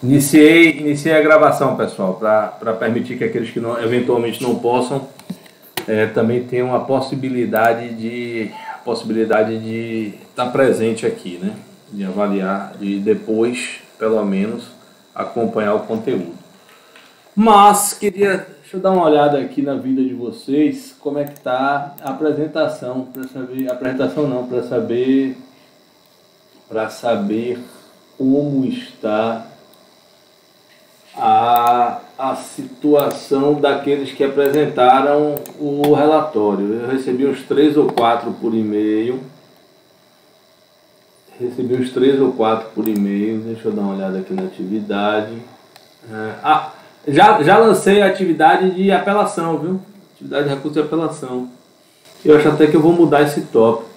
Iniciei a gravação, pessoal, para permitir que aqueles que eventualmente não possam também tenham a possibilidade de estar presente aqui, né? De avaliar, de depois, pelo menos, acompanhar o conteúdo. Mas deixa eu dar uma olhada aqui na vida de vocês, como é que está a apresentação, para saber como está a situação daqueles que apresentaram o relatório. Eu recebi uns 3 ou 4 por e-mail. Deixa eu dar uma olhada aqui na atividade. Já lancei a atividade de apelação, viu? Atividade de recurso de apelação. Eu acho até que eu vou mudar esse tópico.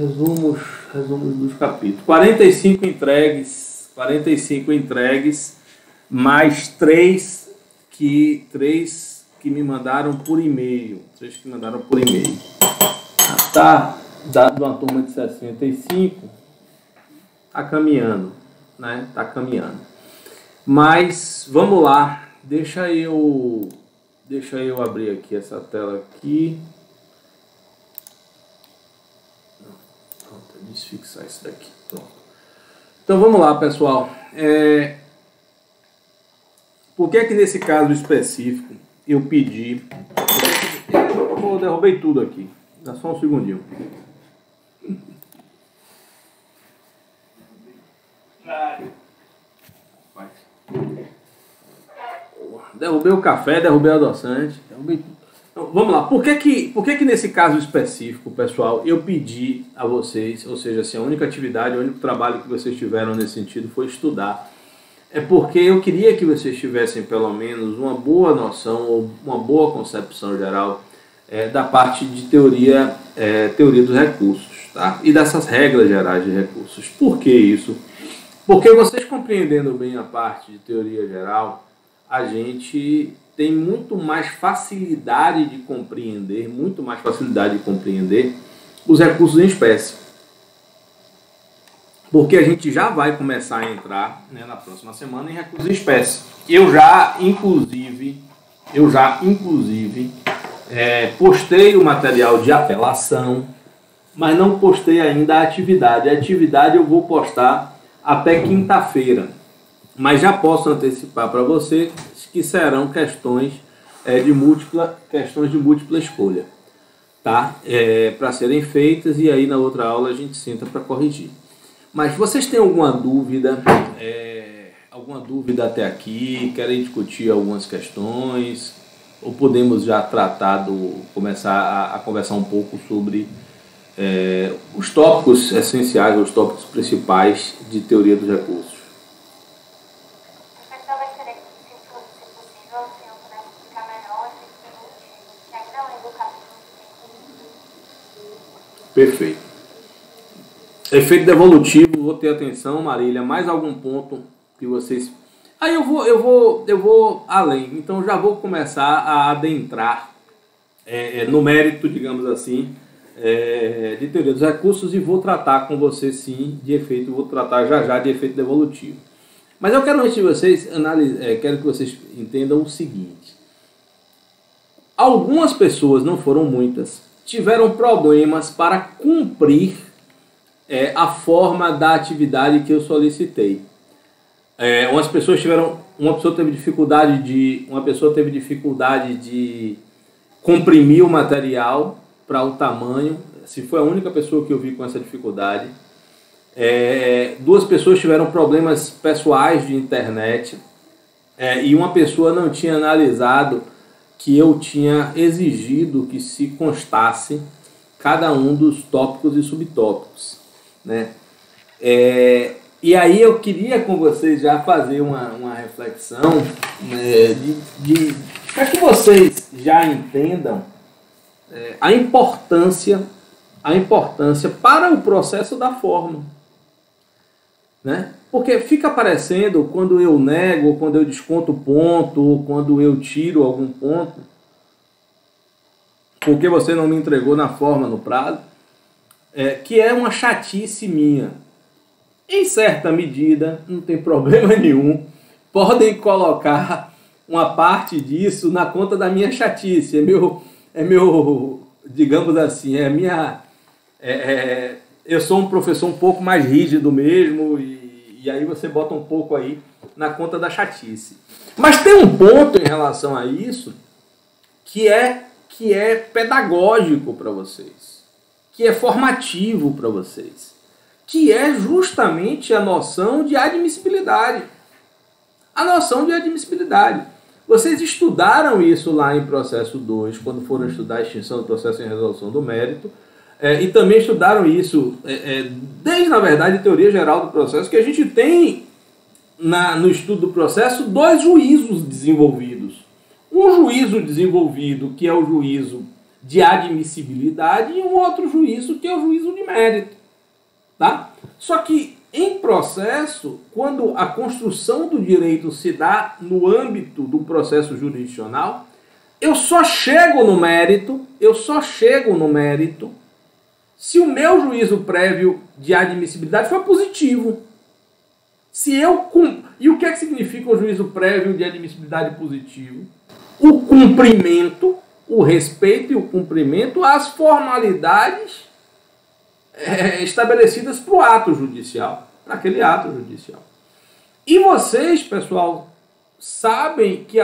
Resumos dos capítulos. 45 entregues, mais 3 que me mandaram por e-mail. 3 que mandaram por e-mail. Tá dado uma turma de 65, tá caminhando, né? Tá caminhando. Mas vamos lá. Deixa eu abrir aqui essa tela aqui. Desfixar isso daqui. Pronto. Então vamos lá, pessoal. Por que nesse caso específico eu pedi... Eu derrubei tudo aqui. Dá só um segundinho. Derrubei o café, derrubei o adoçante, derrubei tudo. Então, vamos lá. Por que nesse caso específico, pessoal, eu pedi a vocês, ou seja, assim, a única atividade, o único trabalho que vocês tiveram nesse sentido foi estudar. É porque eu queria que vocês tivessem pelo menos uma boa noção ou uma boa concepção geral da parte de teoria dos recursos, tá? E dessas regras gerais de recursos. Por que isso? Porque vocês compreendendo bem a parte de teoria geral, a gente tem muito mais facilidade de compreender os recursos em espécie. Porque a gente já vai começar a entrar, né, na próxima semana em recursos em espécie. Eu já, inclusive, postei o material de apelação, mas não postei ainda a atividade. A atividade eu vou postar até quinta-feira. Mas já posso antecipar para você que serão questões de múltipla escolha, tá? Para serem feitas, e aí na outra aula a gente senta para corrigir. Mas vocês têm alguma dúvida até aqui? Querem discutir algumas questões? Ou podemos já começar a conversar um pouco sobre os tópicos essenciais, os tópicos principais de teoria dos recursos? Perfeito. Efeito devolutivo, vou ter atenção, Marília. Mais algum ponto que vocês... Aí eu vou além. Então já vou começar a adentrar no mérito, digamos assim, de teoria dos recursos, e vou tratar com vocês sim de efeito, vou tratar já de efeito devolutivo. Mas eu quero, antes de vocês quero que vocês entendam o seguinte. Algumas pessoas, não foram muitas, tiveram problemas para cumprir a forma da atividade que eu solicitei. Uma pessoa teve dificuldade de comprimir o material para o tamanho. Se foi a única pessoa que eu vi com essa dificuldade. 2 pessoas tiveram problemas pessoais de internet, e uma pessoa não tinha analisado que eu tinha exigido que se constasse cada um dos tópicos e subtópicos, né? E aí eu queria com vocês já fazer uma reflexão, para que vocês já entendam a importância para o processo da forma, né? Porque fica parecendo, quando eu nego, quando eu desconto ponto, ou quando eu tiro algum ponto, porque você não me entregou na forma, no prazo, que é uma chatice minha. em certa medida, não tem problema nenhum, podem colocar uma parte disso na conta da minha chatice. Digamos assim, eu sou um professor um pouco mais rígido mesmo, e aí você bota um pouco aí na conta da chatice. Mas tem um ponto em relação a isso que é pedagógico para vocês, que é formativo para vocês, que é justamente a noção de admissibilidade. A noção de admissibilidade. Vocês estudaram isso lá em processo 2, quando foram estudar a extinção do processo em resolução do mérito, e também estudaram isso desde, na verdade, teoria geral do processo, que a gente tem no estudo do processo 2 juízos desenvolvidos. Um juízo desenvolvido, que é o juízo de admissibilidade, e um outro juízo, que é o juízo de mérito. Tá? Só que em processo, quando a construção do direito se dá no âmbito do processo jurisdicional, eu só chego no mérito se o meu juízo prévio de admissibilidade for positivo. E o que é que significa o juízo prévio de admissibilidade positivo? O cumprimento, o respeito e o cumprimento às formalidades estabelecidas para o ato judicial, para aquele ato judicial. E vocês, pessoal, sabem que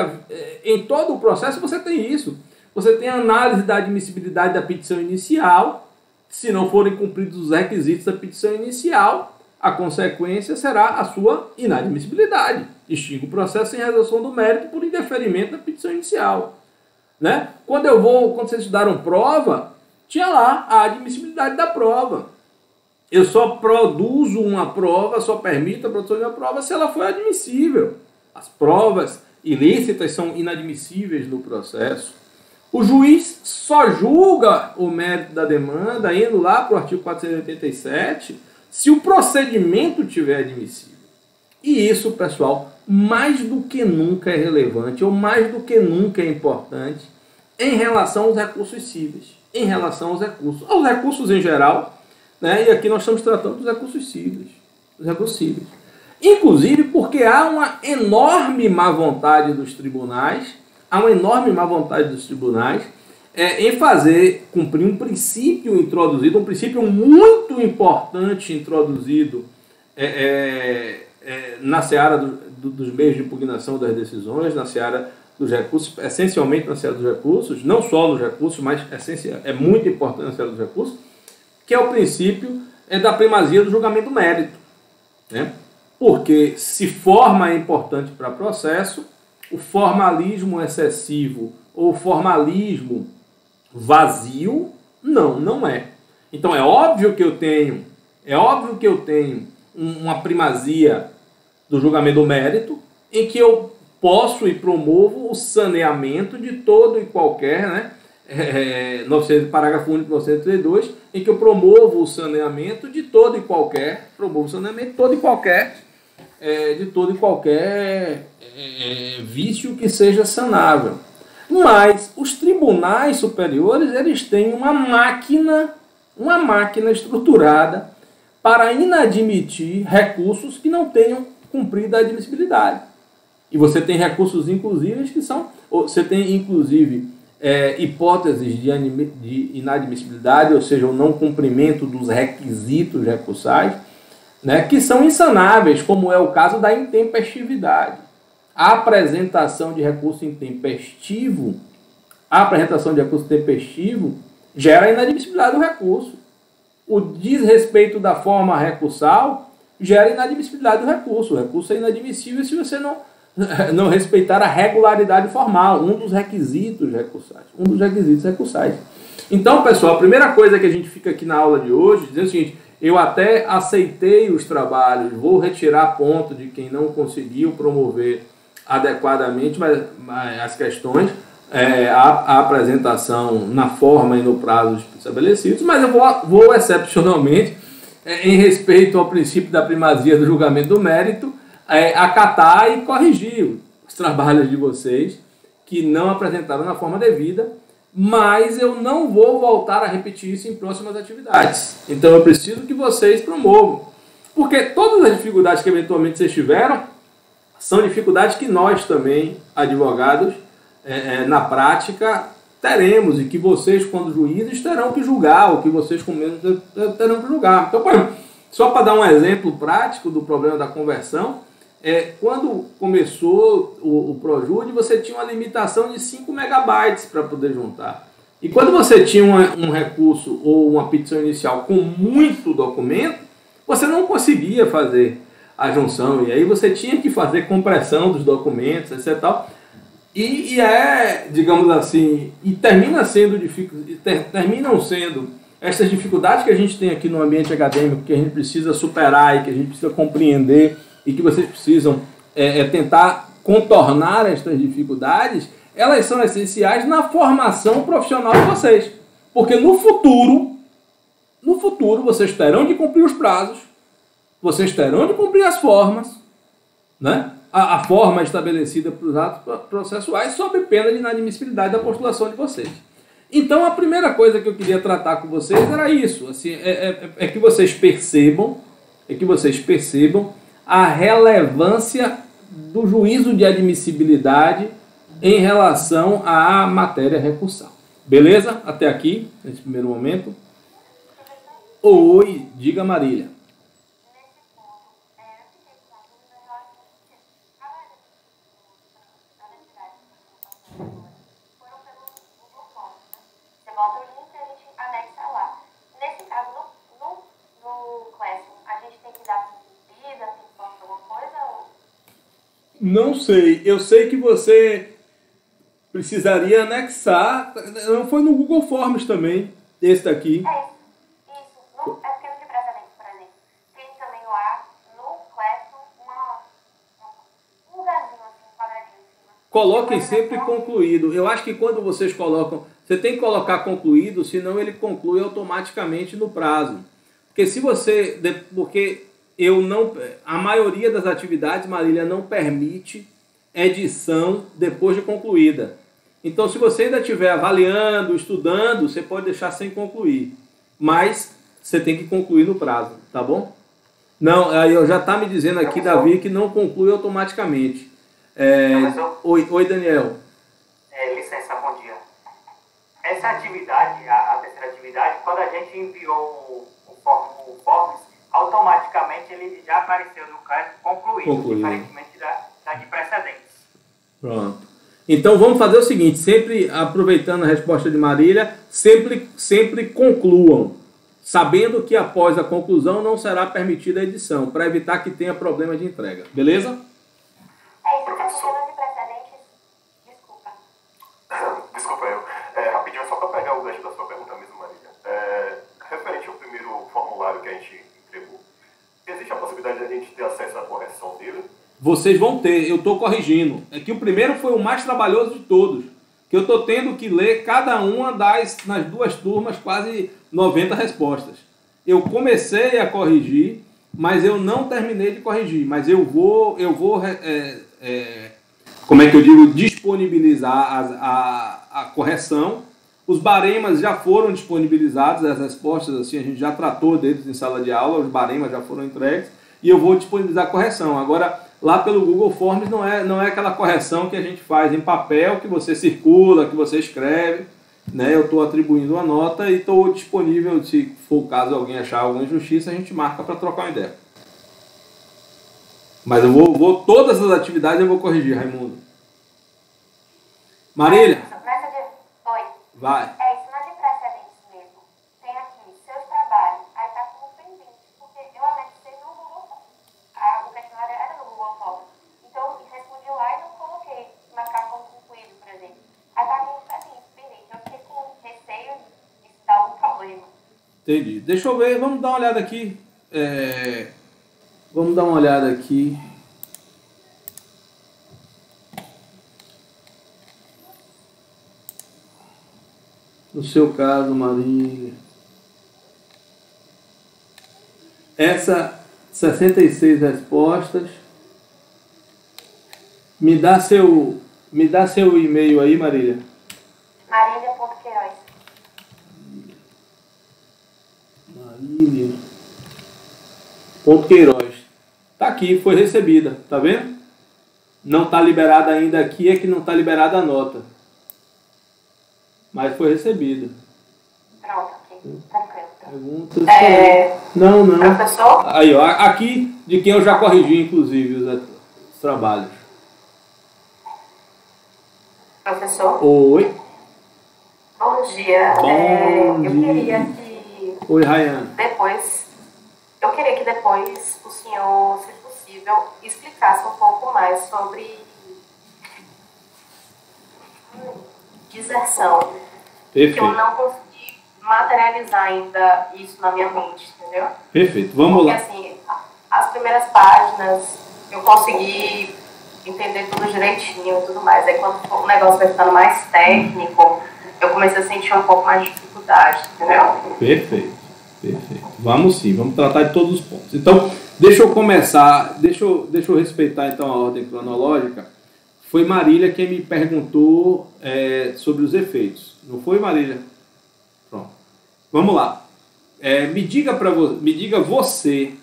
em todo o processo você tem isso. Você tem a análise da admissibilidade da petição inicial. Se não forem cumpridos os requisitos da petição inicial, a consequência será a sua inadmissibilidade. Extingue o processo em resolução do mérito por indeferimento da petição inicial. Né? Quando vocês estudaram prova, tinha lá a admissibilidade da prova. Eu só produzo uma prova, só permito a produção de uma prova se ela for admissível. As provas ilícitas são inadmissíveis no processo. O juiz só julga o mérito da demanda, indo lá para o artigo 487, se o procedimento tiver admissível. E isso, pessoal, mais do que nunca é relevante, ou mais do que nunca é importante, em relação aos recursos cíveis. Em relação aos recursos em geral, né? E aqui nós estamos tratando dos recursos cíveis. Inclusive porque há uma enorme má vontade dos tribunais, em fazer cumprir um princípio introduzido, um princípio muito importante introduzido na seara dos meios de impugnação das decisões, na seara dos recursos, essencialmente na seara dos recursos, não só nos recursos, mas é muito importante na seara dos recursos, que é o princípio da primazia do julgamento do mérito. Né? Porque se forma é importante para processo, o formalismo excessivo ou formalismo vazio, não é. Então é óbvio que eu tenho uma primazia do julgamento do mérito, em que eu posso e promovo o saneamento de todo e qualquer, né? Parágrafo único 932, em que eu promovo o saneamento de todo e qualquer, vício que seja sanável. Mas os tribunais superiores, eles têm uma máquina estruturada para inadmitir recursos que não tenham cumprido a admissibilidade. E você tem recursos inclusivos você tem inclusive hipóteses de inadmissibilidade, ou seja, o não cumprimento dos requisitos recursais, né, que são insanáveis, como é o caso da intempestividade. A apresentação de recurso intempestivo gera a inadmissibilidade do recurso. O desrespeito da forma recursal gera a inadmissibilidade do recurso. O recurso é inadmissível se você não respeitar a regularidade formal, um dos requisitos recursais. Então, pessoal, a primeira coisa que a gente fica aqui na aula de hoje, dizendo o seguinte: eu até aceitei os trabalhos, vou retirar ponto de quem não conseguiu promover adequadamente as questões, a apresentação na forma e no prazo estabelecidos, mas eu vou excepcionalmente, em respeito ao princípio da primazia do julgamento do mérito, acatar e corrigir os trabalhos de vocês que não apresentaram na forma devida, mas eu não vou voltar a repetir isso em próximas atividades. Então eu preciso que vocês promovam. Porque todas as dificuldades que eventualmente vocês tiveram são dificuldades que nós também, advogados, na prática, teremos, e que vocês, quando juízes, terão que julgar, ou que vocês, como menos, terão que julgar. Então, por exemplo, só para dar um exemplo prático do problema da conversão, quando começou o ProJude, você tinha uma limitação de 5 megabytes para poder juntar. E quando você tinha um recurso ou uma petição inicial com muito documento, você não conseguia fazer a junção, e aí você tinha que fazer compressão dos documentos, etc. Tal. Digamos assim, e terminam sendo essas dificuldades que a gente tem aqui no ambiente acadêmico, que a gente precisa superar e que a gente precisa compreender e que vocês precisam tentar contornar estas dificuldades, elas são essenciais na formação profissional de vocês. Porque no futuro vocês terão de cumprir os prazos, vocês terão de cumprir as formas, né? A forma estabelecida para os atos processuais sob pena de inadmissibilidade da postulação de vocês. Então, a primeira coisa que eu queria tratar com vocês era isso, assim, que vocês percebam a relevância do juízo de admissibilidade em relação à matéria recursal. Beleza? Até aqui, nesse primeiro momento. Oi, diga Marília. Não sei. Eu sei que você precisaria anexar. Não foi no Google Forms também, esse daqui. Isso. Porque no de precedente, por exemplo, tem também lá no Classroom um lugarzinho assim, um quadradinho em cima. Coloquem sempre concluído. Eu acho que quando vocês colocam... Você tem que colocar concluído, senão ele conclui automaticamente no prazo. Porque se você... Porque... a maioria das atividades, Marília, não permite edição depois de concluída. Então, se você ainda estiver avaliando, estudando, você pode deixar sem concluir. Mas você tem que concluir no prazo, tá bom? Não, aí já está me dizendo aqui, Davi, que não conclui automaticamente. Oi, Daniel. Licença, bom dia. Essa atividade, a terceira atividade, quando a gente enviou o Forms, automaticamente ele já apareceu no caso concluído. Diferentemente da de precedentes. Pronto. Então vamos fazer o seguinte, sempre aproveitando a resposta de Marília, sempre concluam, sabendo que após a conclusão não será permitida a edição, para evitar que tenha problema de entrega. Beleza? Professor. De precedentes, desculpa. Desculpa eu. Rapidinho, só para pegar o gancho da sua pergunta mesmo, Marília. Referente ao primeiro formulário que a gente entregou, existe a possibilidade de a gente ter acesso à correção dele? Vocês vão ter, eu estou corrigindo. É que o primeiro foi o mais trabalhoso de todos, que eu estou tendo que ler cada uma nas duas turmas, quase 90 respostas. Eu comecei a corrigir, mas eu não terminei de corrigir. Mas eu vou como é que eu digo, disponibilizar a correção. Os baremas já foram disponibilizados, as respostas, assim, a gente já tratou deles em sala de aula, os baremas já foram entregues, e eu vou disponibilizar a correção. Agora, lá pelo Google Forms não é aquela correção que a gente faz em papel, que você circula, que você escreve, né? Eu estou atribuindo uma nota e estou disponível, se for o caso alguém achar alguma injustiça, a gente marca para trocar uma ideia. Mas eu vou todas as atividades eu vou corrigir, Raimundo. Marília? Oi. Vai. Isso não é de precedentes mesmo. Tem aqui, seus trabalhos. Aí tá como pendente, porque eu anexei no Google Forms. O questionário era no Google Forms. Então, eu respondi lá e não coloquei marcar como concluído, por exemplo. Aí tá como pendente. Eu fiquei com receio de dar algum problema. Entendi. Deixa eu ver, vamos dar uma olhada aqui. Vamos dar uma olhada aqui. No seu caso, Marília. Essa 66 respostas. Me dá seu e-mail aí, Marília. Marília.Queiroz. Marília. Ponto Queiroz. Tá aqui, foi recebida, tá vendo? Não está liberada ainda aqui, é que não está liberada a nota. Mas foi recebida. Pronto, aqui, tranquilo. Perguntas. Não. Professor? Aí, ó, aqui de quem eu já corrigi, inclusive, os trabalhos. Professor? Oi. Bom dia. Bom eu dia. queria que Oi, Rayane. depois o senhor, se possível, explicasse um pouco mais sobre deserção. Perfeito. Que eu não consegui materializar ainda isso na minha mente, entendeu? Perfeito, vamos Porque, lá. assim, as primeiras páginas eu consegui entender tudo direitinho e tudo mais. Aí quando o negócio vai ficando mais técnico, eu comecei a sentir um pouco mais de dificuldade, entendeu? Perfeito. Vamos sim, vamos tratar de todos os pontos. Então, deixa eu começar, deixa eu respeitar então a ordem cronológica. Foi Marília quem me perguntou sobre os efeitos. Não foi, Marília? Pronto. Vamos lá. Me diga você,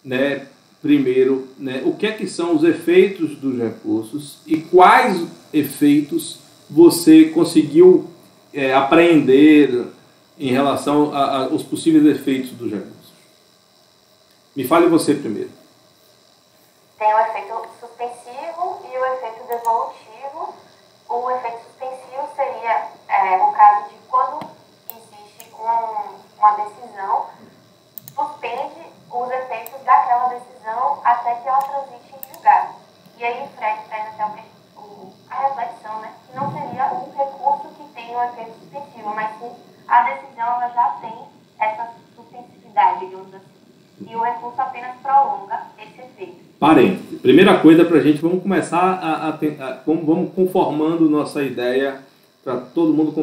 né, primeiro, né, o que é que são os efeitos dos recursos e quais efeitos você conseguiu apreender em relação aos possíveis efeitos dos recursos. Me fale você primeiro. Tem o efeito suspensivo e o efeito devolutivo. O efeito suspensivo seria o caso de quando existe uma decisão, suspende os efeitos daquela decisão até que ela transite em julgado. E aí o Fred traz até a reflexão, né, que não seria um recurso que tem o efeito suspensivo, mas sim a decisão ela já tem essa suspensividade, digamos assim. E o recurso apenas prolonga esse efeito. Parênteses. Primeira coisa para a gente, vamos começar vamos conformando nossa ideia para todo mundo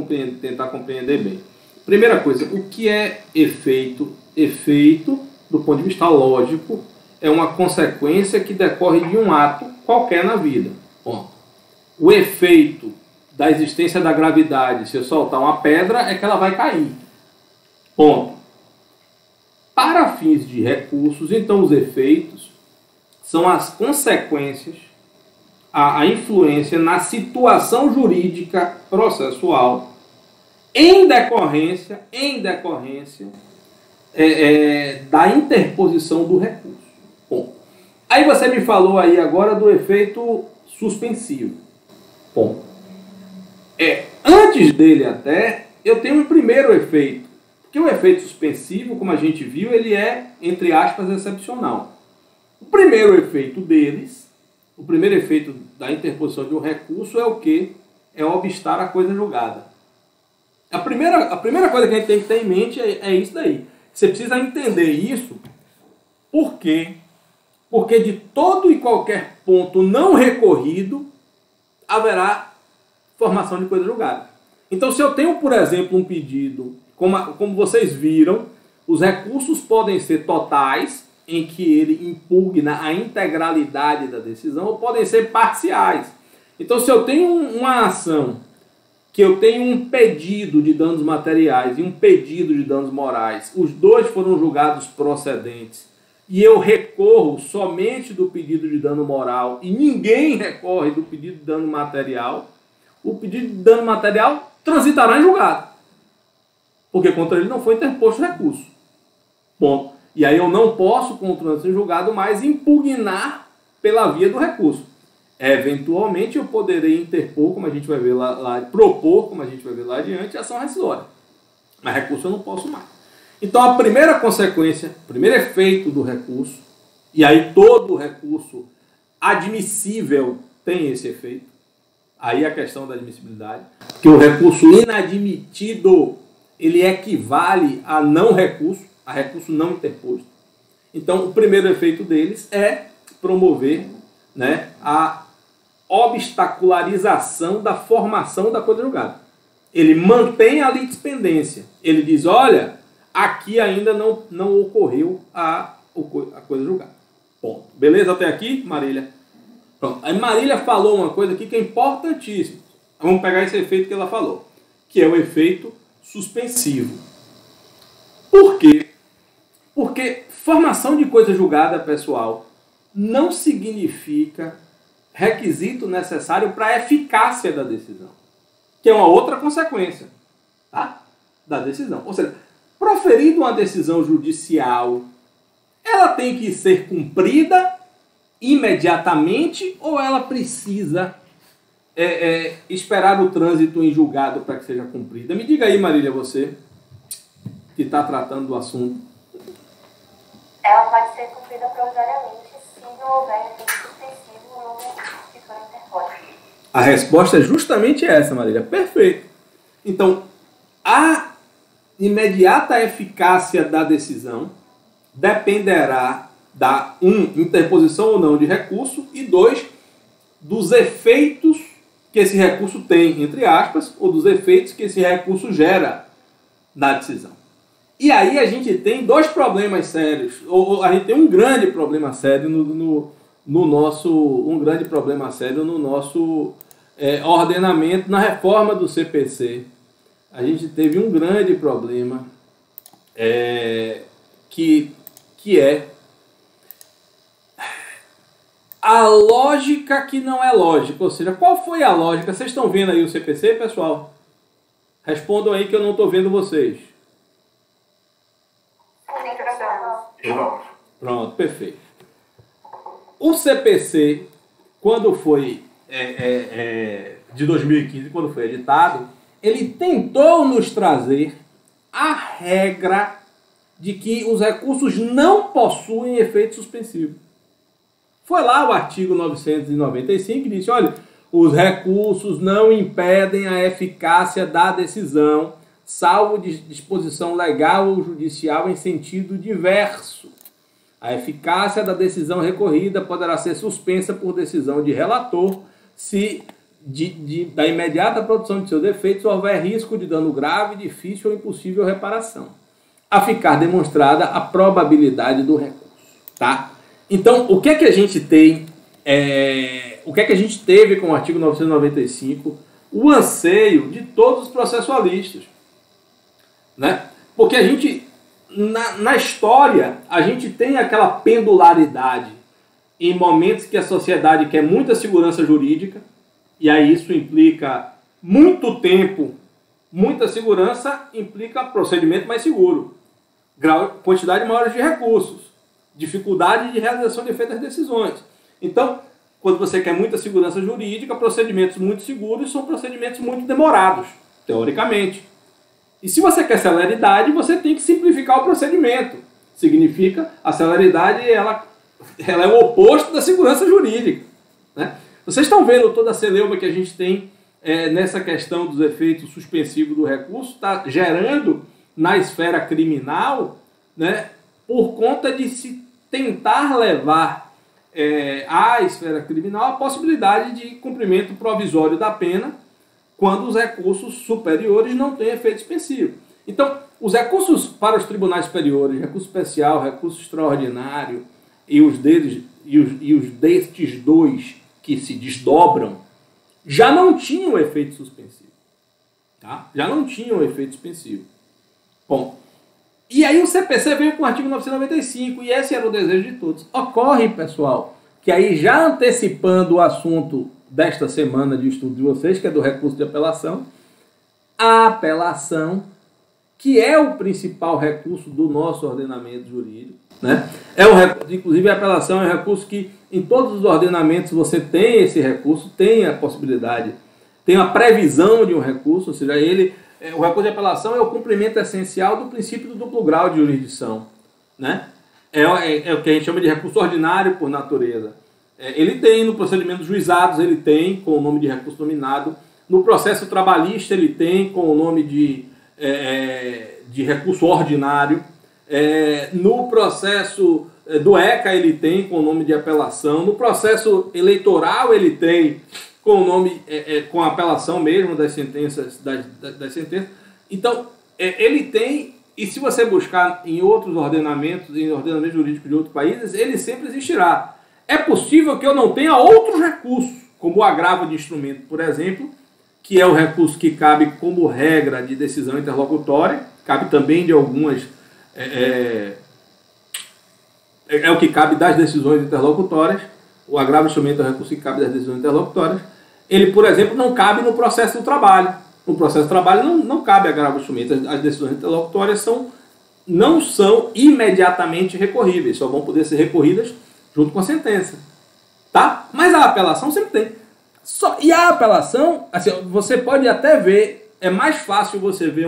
tentar compreender bem. Primeira coisa, o que é efeito? Efeito, do ponto de vista lógico, é uma consequência que decorre de um ato qualquer na vida. Ponto. O efeito da existência da gravidade, se eu soltar uma pedra, é que ela vai cair. Ponto. Para fins de recursos, então os efeitos são as consequências, a influência na situação jurídica processual em decorrência da interposição do recurso. Ponto. Aí você me falou aí agora do efeito suspensivo. Ponto. Antes dele até, eu tenho um primeiro efeito. Porque o efeito suspensivo, como a gente viu, ele é, entre aspas, excepcional. O primeiro efeito deles, o primeiro efeito da interposição de um recurso é o quê? É obstar a coisa julgada. A primeira coisa que a gente tem que ter em mente é isso daí. Você precisa entender isso. Por quê? Porque de todo e qualquer ponto não recorrido, haverá formação de coisa julgada. Então, se eu tenho, por exemplo, um pedido, como vocês viram, os recursos podem ser totais, em que ele impugna a integralidade da decisão, ou podem ser parciais. Então, se eu tenho uma ação, que eu tenho um pedido de danos materiais e um pedido de danos morais, os dois foram julgados procedentes, e eu recorro somente do pedido de dano moral e ninguém recorre do pedido de dano material, o pedido de dano material transitará em julgado. Porque contra ele não foi interposto recurso. Ponto. E aí eu não posso, com o trânsito em julgado, mais impugnar pela via do recurso. Eventualmente eu poderei interpor, como a gente vai ver propor, como a gente vai ver lá adiante, ação rescisória. Mas recurso eu não posso mais. Então a primeira consequência, o primeiro efeito do recurso, e aí todo recurso admissível tem esse efeito, aí a questão da admissibilidade, que o recurso inadmitido, ele equivale a não recurso, a recurso não interposto. Então, o primeiro efeito deles é promover, né, a obstacularização da formação da coisa julgada. Ele mantém a litispendência. Ele diz, olha, aqui ainda não ocorreu a coisa julgada. Ponto. Beleza até aqui, Marília? Pronto. Aí Marília falou uma coisa aqui que é importantíssima. Vamos pegar esse efeito que ela falou, que é o efeito suspensivo. Por quê? Porque formação de coisa julgada, pessoal, não significa requisito necessário para a eficácia da decisão, que é uma outra consequência, tá? Da decisão. Ou seja, proferida uma decisão judicial, ela tem que ser cumprida imediatamente ou ela precisa esperar o trânsito em julgado para que seja cumprida? Me diga aí, Marília, você que está tratando do assunto. Ela pode ser cumprida provisoriamente se não houver efeito suspensivo no que for interposto. A resposta é justamente essa, Marília. Perfeito. Então, a imediata eficácia da decisão dependerá da, interposição ou não de recurso, e 2, dos efeitos que esse recurso tem, entre aspas, ou dos efeitos que esse recurso gera na decisão. E aí a gente tem 2 problemas sérios, ou a gente tem um grande problema sério no nosso ordenamento, na reforma do CPC. A gente teve um grande problema que é a lógica que não é lógica. Ou seja, qual foi a lógica? Vocês estão vendo aí o CPC, pessoal? Respondam aí que eu não estou vendo vocês. Pronto, perfeito. O CPC, quando foi de 2015, quando foi editado, ele tentou nos trazer a regra de que os recursos não possuem efeito suspensivo. Foi lá o artigo 995 que disse, olha, os recursos não impedem a eficácia da decisão, salvo de disposição legal ou judicial em sentido diverso. A eficácia da decisão recorrida poderá ser suspensa por decisão de relator se da imediata produção de seus efeitos houver risco de dano grave, difícil ou impossível reparação, a ficar demonstrada a probabilidade do recurso. Tá? Então, o que é que a gente tem? O que é que a gente teve com o artigo 995? O anseio de todos os processualistas. Né? Porque a gente, na história, a gente tem aquela pendularidade em momentos que a sociedade quer muita segurança jurídica, e aí isso implica muito tempo, muita segurança implica procedimento mais seguro, quantidade maior de recursos, dificuldade de realização de efeitas decisões. Então, quando você quer muita segurança jurídica, procedimentos muito seguros são procedimentos muito demorados, teoricamente. E se você quer celeridade, você tem que simplificar o procedimento. Significa, a celeridade ela é o oposto da segurança jurídica. Né? Vocês estão vendo toda a celeuma que a gente tem nessa questão dos efeitos suspensivos do recurso, está gerando na esfera criminal, né, por conta de se tentar levar à esfera criminal a possibilidade de cumprimento provisório da pena quando os recursos superiores não têm efeito suspensivo. Então, os recursos para os tribunais superiores, recurso especial, recurso extraordinário, e os destes 2 que se desdobram, já não tinham efeito suspensivo. Tá? Já não tinham efeito suspensivo. Bom, e aí o CPC veio com o artigo 995, e esse era o desejo de todos. Ocorre, pessoal, que aí já antecipando o assunto desta semana de estudo de vocês, que é do recurso de apelação, a apelação, que é o principal recurso do nosso ordenamento jurídico, né? Inclusive a apelação é um recurso que em todos os ordenamentos você tem esse recurso, tem a possibilidade, tem a previsão de um recurso, ou seja, o recurso de apelação é o cumprimento essencial do princípio do duplo grau de jurisdição, né? É o que a gente chama de recurso ordinário por natureza. Ele tem no procedimento dos juizados, ele tem com o nome de recurso nominado, no processo trabalhista ele tem com o nome de recurso ordinário, no processo do ECA ele tem com o nome de apelação, no processo eleitoral ele tem com o nome, com a apelação mesmo das sentenças, das sentenças. Então, ele tem, e se você buscar em outros ordenamentos, em ordenamentos jurídicos de outros países, ele sempre existirá. É possível que eu não tenha outros recursos, como o agravo de instrumento, por exemplo, que é o recurso que cabe como regra de decisão interlocutória, cabe também de algumas é o que cabe das decisões interlocutórias, o agravo instrumento é o recurso que cabe das decisões interlocutórias, ele, por exemplo, não cabe no processo do trabalho. No processo do trabalho não cabe agravo instrumento, as decisões interlocutórias não são imediatamente recorríveis, só vão poder ser recorridas junto com a sentença. Tá? Mas a apelação sempre tem. E a apelação, assim, você pode até ver, é mais fácil você ver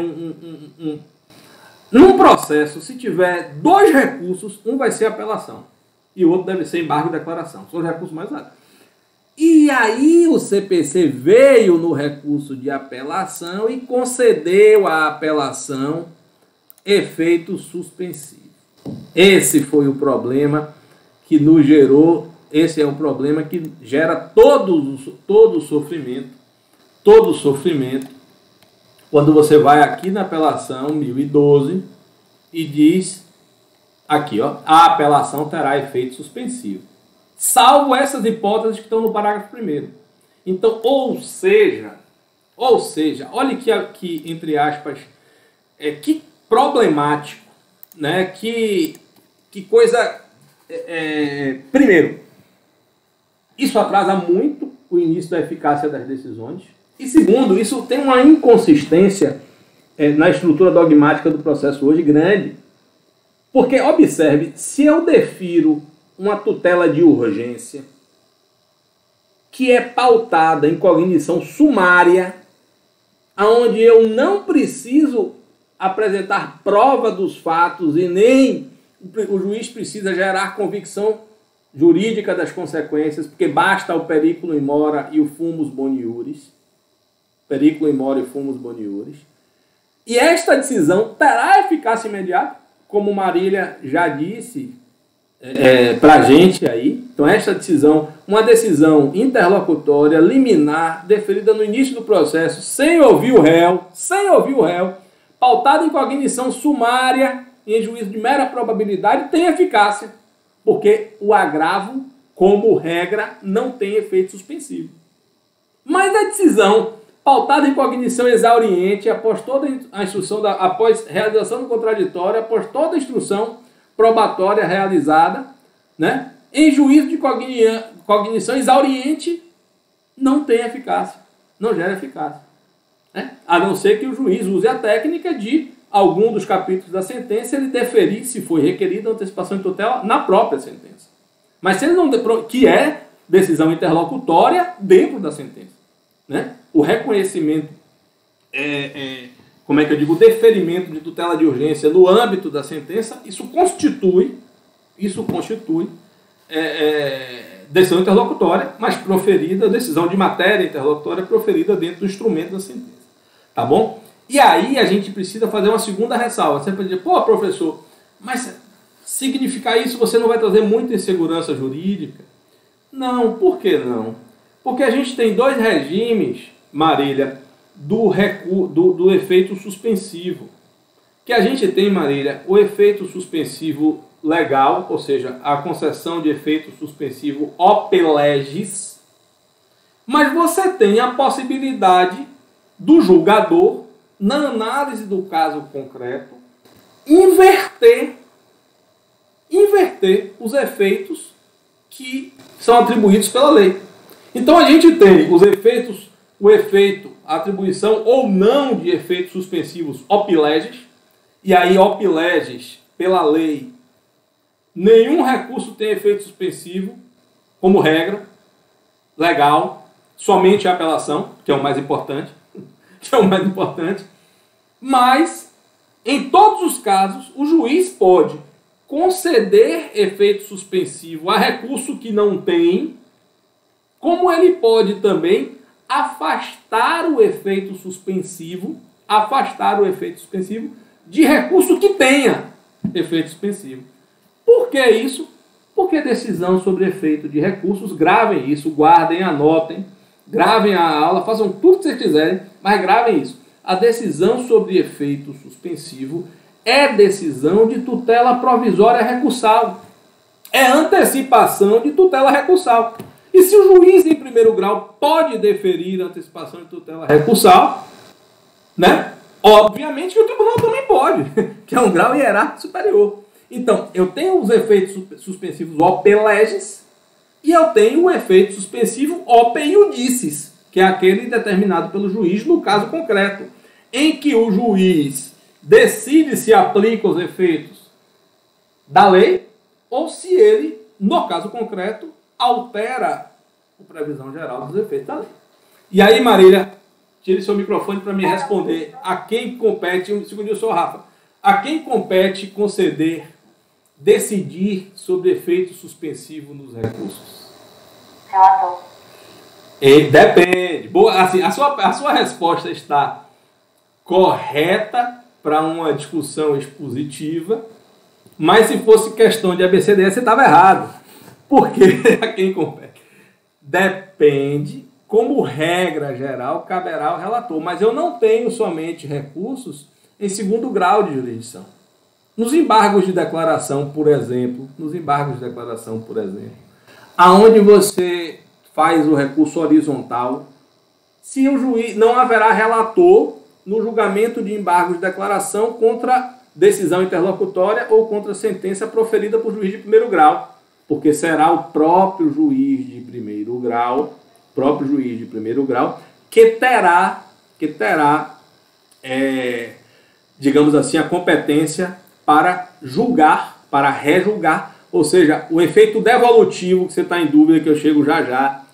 num processo, se tiver 2 recursos, um vai ser apelação e o outro deve ser embargo e declaração. São os recursos mais usados. E aí o CPC veio no recurso de apelação e concedeu à apelação efeito suspensivo. Esse foi o problema que nos gerou, esse é o problema que gera todo o sofrimento, quando você vai aqui na apelação 1012 e diz aqui, ó, a apelação terá efeito suspensivo, salvo essas hipóteses que estão no parágrafo 1º. Então, ou seja, olha que aqui, entre aspas, que problemático, né? Que coisa... primeiro, isso atrasa muito o início da eficácia das decisões. E segundo, isso tem uma inconsistência na estrutura dogmática do processo hoje grande. Porque, observe, se eu defiro uma tutela de urgência que é pautada em cognição sumária, onde eu não preciso apresentar prova dos fatos e nem o juiz precisa gerar convicção jurídica das consequências, porque basta o periculum in mora e o fumus boniuris. Periculum in mora e fumus boniuris. E esta decisão terá eficácia imediata, como Marília já disse para a gente aí. Então, esta decisão, uma decisão interlocutória, liminar, deferida no início do processo, sem ouvir o réu, pautada em cognição sumária, em juízo de mera probabilidade, tem eficácia, porque o agravo, como regra, não tem efeito suspensivo. Mas a decisão pautada em cognição exauriente, após toda a instrução, após realização do contraditório, após toda a instrução probatória realizada, né, em juízo de cognição exauriente, não tem eficácia, não gera eficácia. Né? A não ser que o juiz use a técnica de algum dos capítulos da sentença, ele deferir, se foi requerida antecipação de tutela, na própria sentença. Mas se ele não... que é decisão interlocutória dentro da sentença. Né? O reconhecimento, como é que eu digo, o deferimento de tutela de urgência no âmbito da sentença, isso constitui decisão interlocutória, mas proferida, decisão de matéria interlocutória proferida dentro do instrumento da sentença. Tá bom? E aí a gente precisa fazer uma segunda ressalva. Você pode dizer, pô, professor, mas significar isso você não vai trazer muita insegurança jurídica? Não, por que não? Porque a gente tem 2 regimes, Marília, do efeito suspensivo. Que a gente tem, Marília, o efeito suspensivo legal, ou seja, a concessão de efeito suspensivo ope legis, mas você tem a possibilidade do julgador, na análise do caso concreto, inverter os efeitos que são atribuídos pela lei. Então a gente tem a atribuição ou não de efeitos suspensivos ope legis, e aí ope legis, pela lei, nenhum recurso tem efeito suspensivo, como regra, legal, somente a apelação, que é o mais importante, mas, em todos os casos, o juiz pode conceder efeito suspensivo a recurso que não tem, como ele pode também afastar o efeito suspensivo de recurso que tenha efeito suspensivo. Por que isso? Porque decisão sobre efeito de recursos, gravem isso, guardem, anotem, gravem a aula, façam tudo que vocês quiserem, mas gravem isso. A decisão sobre efeito suspensivo é decisão de tutela provisória recursal. É antecipação de tutela recursal. E se o juiz, em primeiro grau, pode deferir a antecipação de tutela recursal, né? Obviamente que o tribunal também pode, que é um grau hierárquico superior. Então, eu tenho os efeitos suspensivos op leges e eu tenho o efeito suspensivo op iudicis, que é aquele determinado pelo juiz no caso concreto, em que o juiz decide se aplica os efeitos da lei ou se ele, no caso concreto, altera a previsão geral dos efeitos da lei. E aí, Marília, tire seu microfone para me responder a quem compete, um segundinho só, Rafa, a quem compete conceder, decidir sobre efeito suspensivo nos recursos? Relator. Depende. Boa, assim, a sua resposta está correta para uma discussão expositiva, mas se fosse questão de ABCD, você estava errado. Por quê? A quem compete? Depende. Como regra geral, caberá ao relator. Mas eu não tenho somente recursos em segundo grau de jurisdição. Nos embargos de declaração, por exemplo, aonde você faz o recurso horizontal, se o juiz não haverá relator no julgamento de embargos de declaração contra decisão interlocutória ou contra sentença proferida por juiz de primeiro grau, porque será o próprio juiz de primeiro grau que terá digamos assim, a competência para julgar, para rejulgar, ou seja, o efeito devolutivo, que você está em dúvida, que eu chego já já,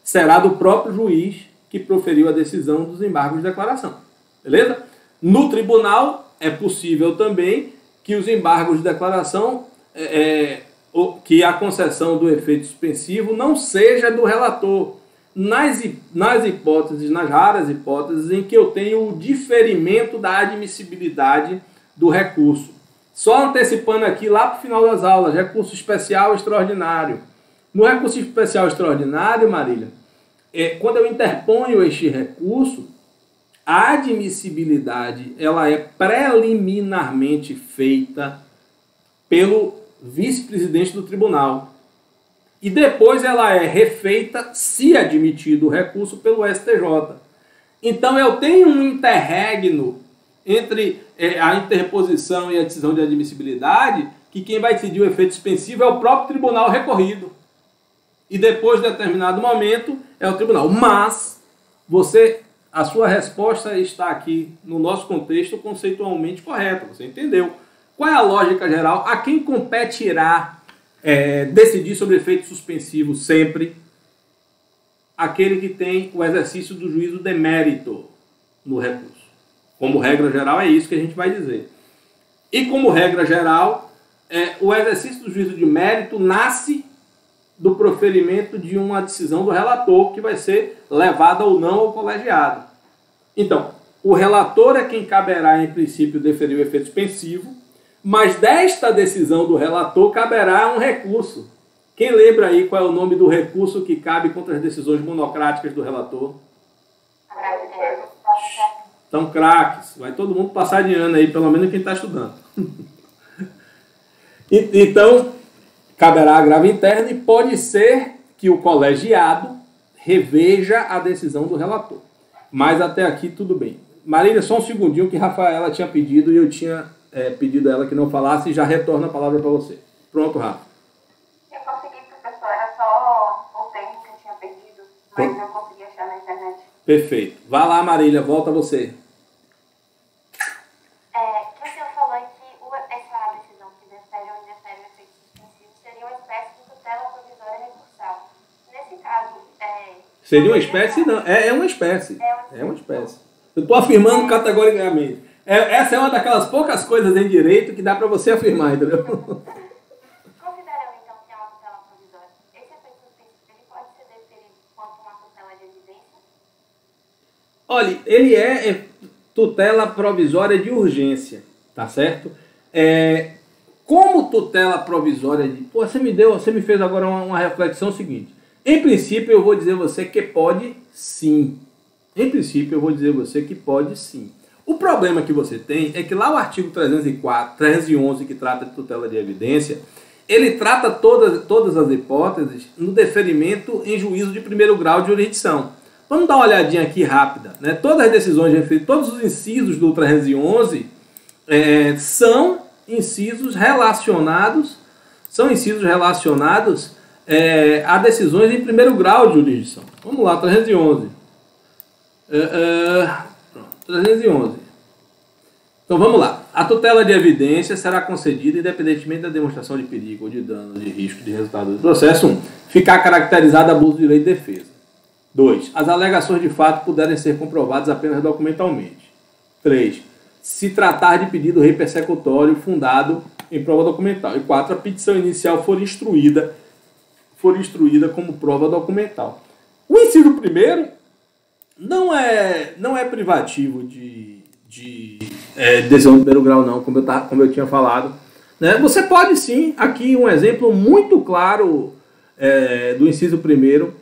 será do próprio juiz que proferiu a decisão dos embargos de declaração. Beleza? No tribunal, é possível também que os embargos de declaração, que a concessão do efeito suspensivo não seja do relator, nas raras hipóteses em que eu tenho o diferimento da admissibilidade do recurso. Só antecipando aqui, lá para o final das aulas, recurso especial extraordinário. No recurso especial extraordinário, Marília, quando eu interponho este recurso, a admissibilidade ela é preliminarmente feita pelo vice-presidente do tribunal. E depois ela é refeita, se admitido o recurso, pelo STJ. Então eu tenho um interregno entre a interposição e a decisão de admissibilidade, que quem vai decidir o efeito suspensivo é o próprio tribunal recorrido. E depois de determinado momento é o tribunal. Mas a sua resposta está aqui no nosso contexto conceitualmente correta. Você entendeu? Qual é a lógica geral? A quem competirá decidir sobre efeito suspensivo sempre? Aquele que tem o exercício do juízo de mérito no recurso. Como regra geral, é isso que a gente vai dizer. E como regra geral, o exercício do juízo de mérito nasce do proferimento de uma decisão do relator, que vai ser levada ou não ao colegiado. Então, o relator é quem caberá, em princípio, deferir o efeito suspensivo, mas desta decisão do relator caberá um recurso. Quem lembra aí qual é o nome do recurso que cabe contra as decisões monocráticas do relator? Então, craques, vai todo mundo passar de ano aí, pelo menos quem está estudando. Então, caberá agravo interno e pode ser que o colegiado reveja a decisão do relator. Mas até aqui tudo bem. Marília, só um segundinho que Rafaela tinha pedido e eu tinha pedido a ela que não falasse e já retorno a palavra para você. Pronto, Rafa. Eu consegui, professor, era só o tempo que eu tinha perdido, mas eu consegui achar na internet. Perfeito. Vá lá, Marília, volta a você. O senhor falou que essa decisão que defere ou indefere o efeito suspensivo seria uma espécie de tutela provisória recursal. Nesse caso, seria uma espécie? Não, é uma espécie. É uma espécie. Eu estou afirmando categoricamente. Essa é uma daquelas poucas coisas em direito que dá para você afirmar, entendeu? Considerando, então, que é uma tutela provisória, esse efeito suspensivo ele pode ser deferido quanto uma tutela de evidência? Olha, ele é tutela provisória de urgência, tá certo? Como tutela provisória de... Pô, você me fez agora uma reflexão seguinte. Em princípio, eu vou dizer a você que pode sim. Em princípio, eu vou dizer a você que pode sim. O problema que você tem é que lá o artigo 311, que trata de tutela de evidência, ele trata todas as hipóteses no deferimento em juízo de primeiro grau de jurisdição. Vamos dar uma olhadinha aqui rápida, né? Todas as decisões referidas, todos os incisos do 311 são incisos relacionados a decisões em primeiro grau de jurisdição. Vamos lá, 311. 311. Então vamos lá. A tutela de evidência será concedida independentemente da demonstração de perigo ou de dano, de risco, de resultado do processo. 1. Ficar caracterizado abuso de direito de defesa. 2. As alegações de fato puderem ser comprovadas apenas documentalmente. 3. Se tratar de pedido rei persecutório fundado em prova documental. E 4. A petição inicial for instruída como prova documental. O inciso primeiro não é privativo de decisão de primeiro grau, não, como eu tinha falado. Né? Você pode sim, aqui um exemplo muito claro do inciso primeiro,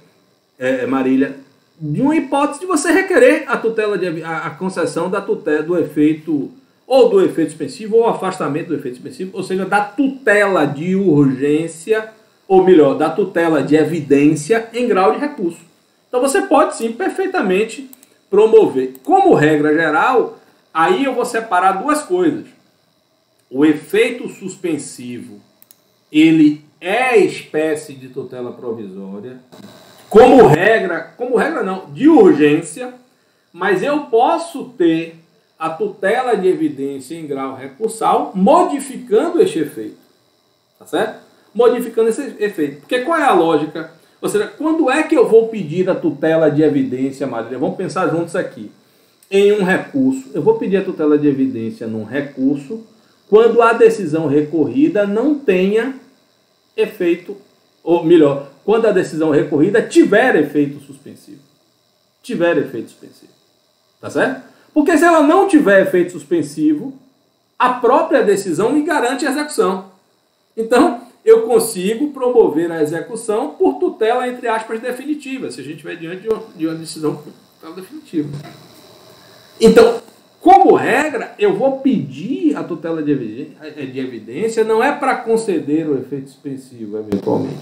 Marília, de uma hipótese de você requerer a concessão da tutela do efeito, ou do efeito suspensivo, ou afastamento do efeito suspensivo, ou seja, da tutela de urgência, ou melhor, da tutela de evidência em grau de recurso. Então você pode sim perfeitamente promover. Como regra geral, aí eu vou separar duas coisas. O efeito suspensivo, ele é espécie de tutela provisória, como regra não, de urgência, mas eu posso ter a tutela de evidência em grau recursal modificando este efeito. Tá certo? Modificando esse efeito. Porque qual é a lógica? Ou seja, quando é que eu vou pedir a tutela de evidência, Marília? Vamos pensar juntos aqui. Em um recurso. Eu vou pedir a tutela de evidência num recurso quando a decisão recorrida não tenha efeito, ou melhor, quando a decisão recorrida tiver efeito suspensivo. Tiver efeito suspensivo. Tá certo? Porque se ela não tiver efeito suspensivo, a própria decisão me garante a execução. Então, eu consigo promover a execução por tutela, entre aspas, definitiva, se a gente estiver diante de uma decisão definitiva. Então, como regra, eu vou pedir a tutela de evidência, não é para conceder o efeito suspensivo, eventualmente.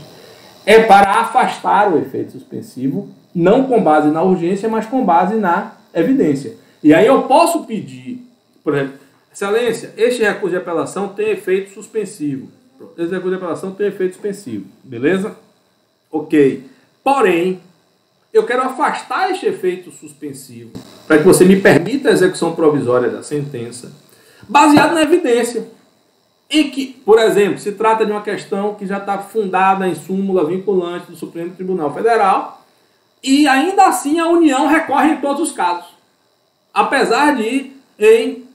É para afastar o efeito suspensivo, não com base na urgência, mas com base na evidência. E aí eu posso pedir, por exemplo, excelência, este recurso de apelação tem efeito suspensivo. Esse recurso de apelação tem efeito suspensivo. Beleza? Ok. Porém, eu quero afastar este efeito suspensivo para que você me permita a execução provisória da sentença, baseado na evidência. Em que, por exemplo, se trata de uma questão que já está fundada em súmula vinculante do Supremo Tribunal Federal e ainda assim a União recorre em todos os casos. Apesar de, em